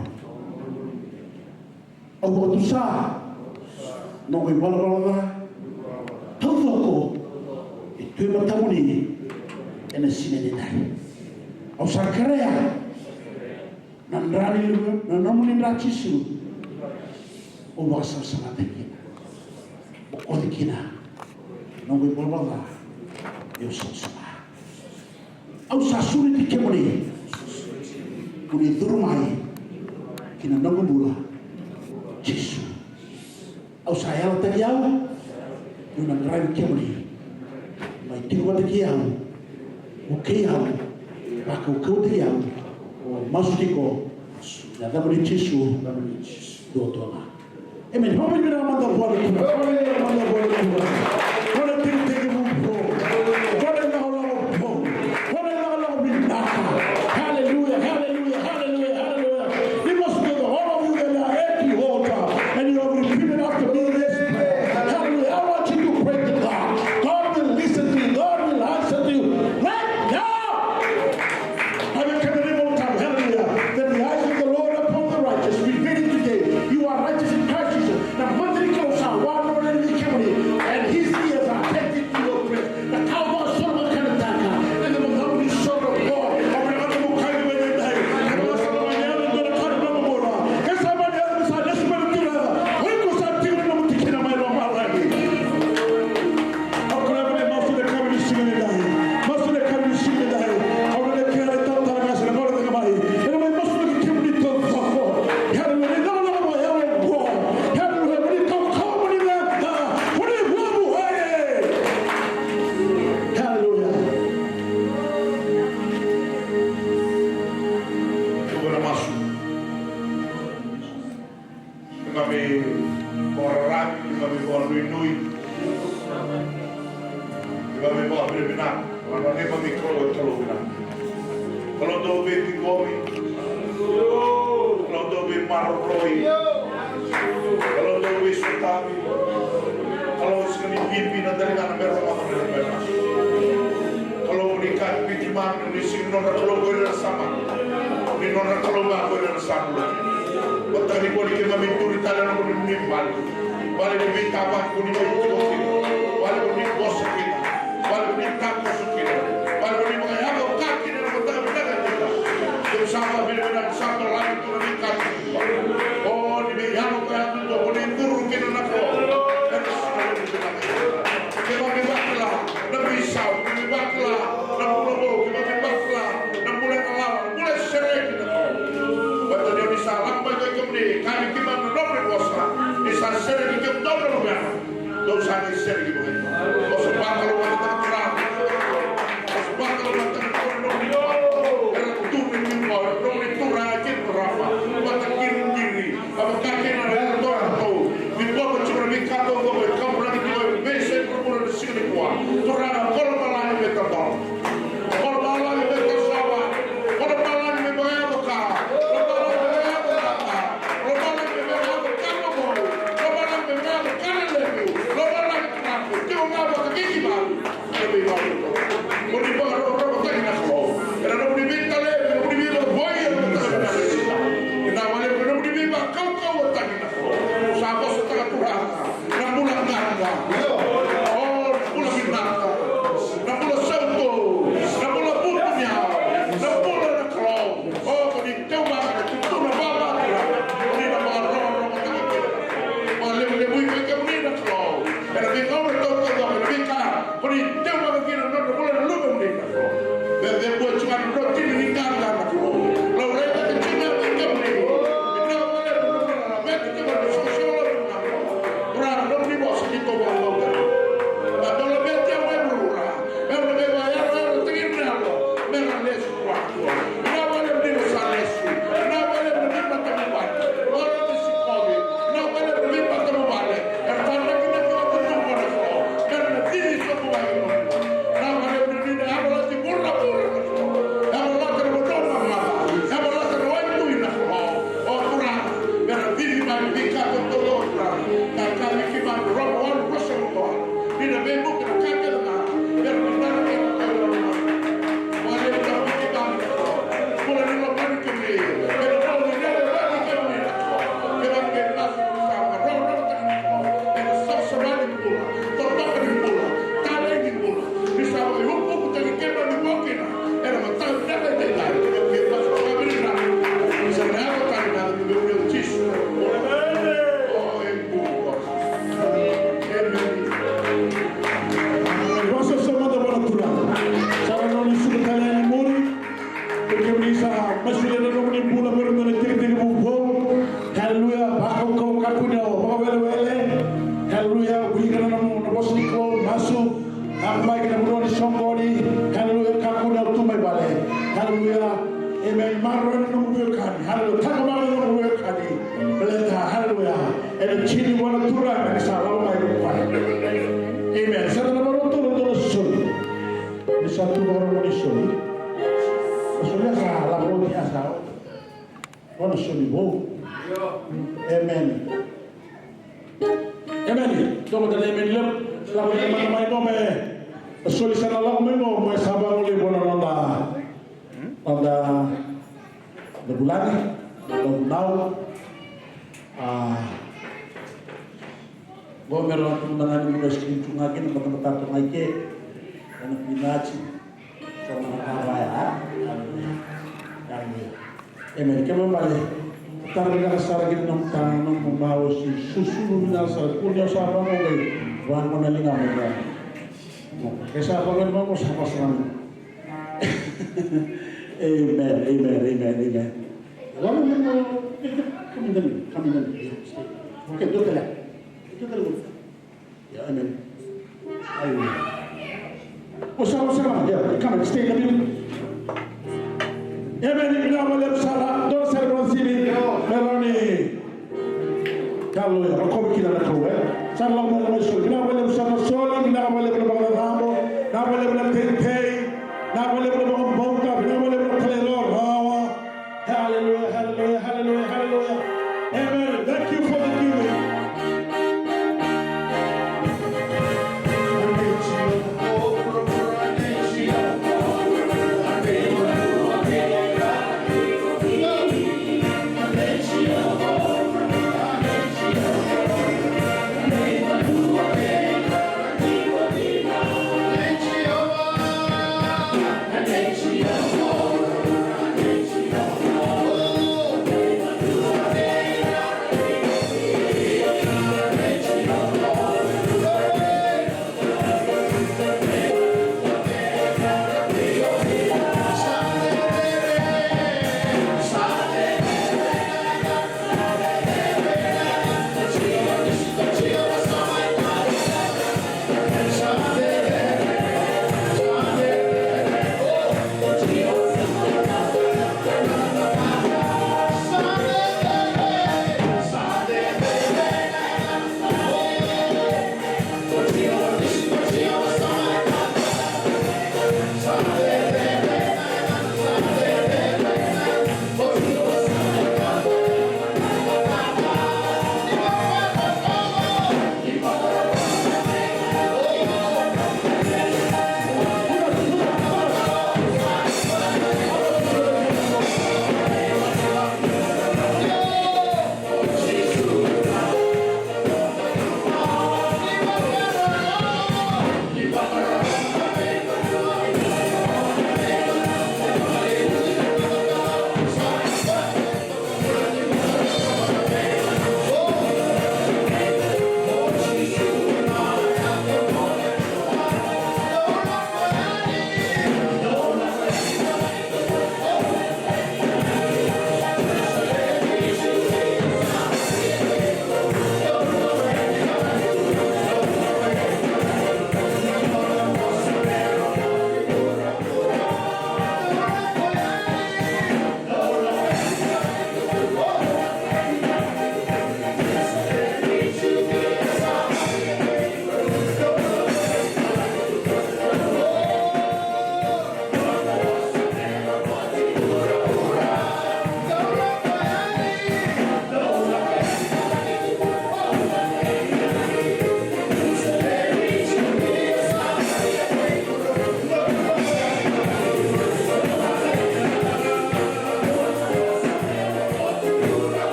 Au dosa. Nongoi bola. Tofoko. Tui matamuni ena sine de dai. Au sakarea nandrani nanamuni rachisu. O wasa sama tekina. O dikina. Nongoi bolbala. Eu sou sama. Au sasuri dikemuni. Kuni durmai. Kina nongobula. Yesu. Au sayal teriau. Eu nandrani dikemuni. Mai tinggal lagi yang, oke yang, pakai kau tu yang, masuk diko, ada beri Yesus, dua tuan. Amen. Kami berada pada boleh kita, kami berada pada boleh kita. Boleh tinggi bumbu, boleh nak orang bumbu, boleh nak orang bintang. Hallelujah, hallelujah, hallelujah, hallelujah. We must be the all of you that are at the altar, and you are repeating after me this prayer. Hallelujah. I want you to pray to God. God will listen to you. God will answer to you right now. I will come in one time. Hallelujah. That the eyes of the Lord upon the righteous, revealing today, you are righteous in Christ Jesus. Now, one thing goes out, one more than the community, and his ears are attentive to your prayer. The cowboy son of Kanataka, and the Mohammed son of God, and the other Mukai when they die, and the somebody else is going to cut them over. And somebody else is let's put it together. When goes that thing to kill my mom already? Kalau tahu isu tapi, kalau sekali pipi nanti dengan berapa orang bebas. Kalau menikah pipi mana di sini nona kalau boleh sama, di nona kalau nggak boleh sama. Waktu ini kami menturi tanah nona menimbal, balik di minta apa pun ini balik di bos kita, balik di kampus kita, balik di mana apa kaki dan apa tak kita. Bersama benar-benar sama lagi tu menikah. Oh di yang kaya tu boleh turun kita nak kita bebaklah, lebih sah, bebaklah, nak pulau, kita bebaklah, nak mulai kalah, mulai serai kita. Betul dia bisa lambai ke kemudi, kami kita mendobre kuasa, bisa serai kita dobre luar, dosa ni serai kita. Dosa bakal luar kita terang, dosa bakal luar kita terang. Kerana tu menyumbang, orang itu rajin berapa, batang kiri, apa kaki nak orang tahu, dibuat cuma mikado bawa kamu lagi dibuat besen perbulan di sini kuah, turana kalau malah ni betul, kalau malah ni betul sama, kalau malah ni betul apa, kalau malah ni betul apa, kalau malah ni betul apa kamu mau, kalau malah ni betul apa kanan lagi, kalau malah ni kenapa, kau ngapa begini bang, lebih bagus, mau dibawa orang bertanya nak kau, kerana mau diminta lagi, mau diminta boy yang bertanya nak kita, kenapa ni mau diminta kau bertanya nak kau, siapa setengah Tuhan, nak pulang ganda. Hallelujah, hallelujah, hallelujah, hallelujah. Amen. Thank you for the giving.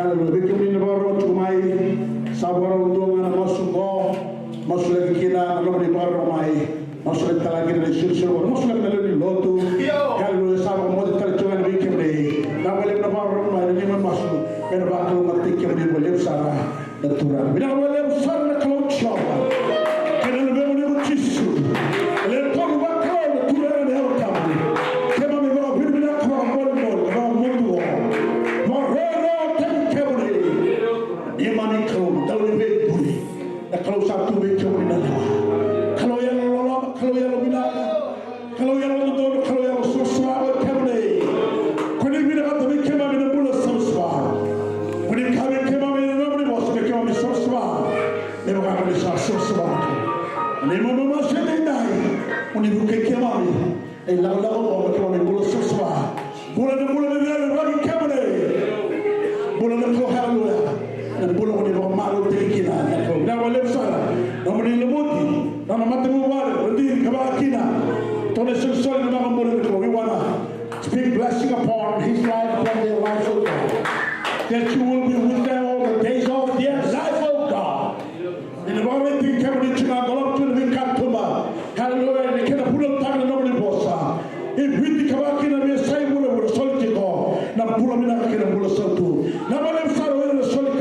Hallelujah. Bikin ini baru cumai sabar untuk anak masuk masuk lagi kina kalau di baru mai masuk lagi dari susu masuk lagi dari lotu. Hallelujah. Sabar mau tercuan bikin ini. Nama lagi baru mai ini masuk. Berbakal mati kini boleh sarah dan turun. Bila boleh sarah kalau coba. Kena lebih boleh cisu. Lepas bakal turun dari kamu. Kema memang berbeda kamu boleh kamu mundur. Imani kau dalam hidup budi. Dan kalau satu bencong di dalam, kalau yang lolong, kalau yang binaka, kalau yang lolong, kalau yang susah, kemana? Kau ni binaka tapi kemana bina pula susah. Kau ni kami kemana bina nama ni bos, kemana bina susah. Ni bukan bina susah. Ni mama masih tidak. Uni bukan kemana. Lalu kemana bina susah. Bulan ni bagi kemana? Bulan ni kau halu. Dan pulau ini orang malu terkina. Dan walaupun sana, nama ni lemuti, nama mati muwar, berdiri kepada kina. Tuhan Yesus selalu nama murid itu. We wanna speak blessing upon his life and their lives, O God. That you will be with them all the days of their life, O God. In the moment you come in, you can go up to the Katuma. Hallelujah. You can put up time and nobody bossa. If we think about kina, we say, "We're solid to go." Now pull up in a kina, pull us up to. Now walaupun sana, we're solid.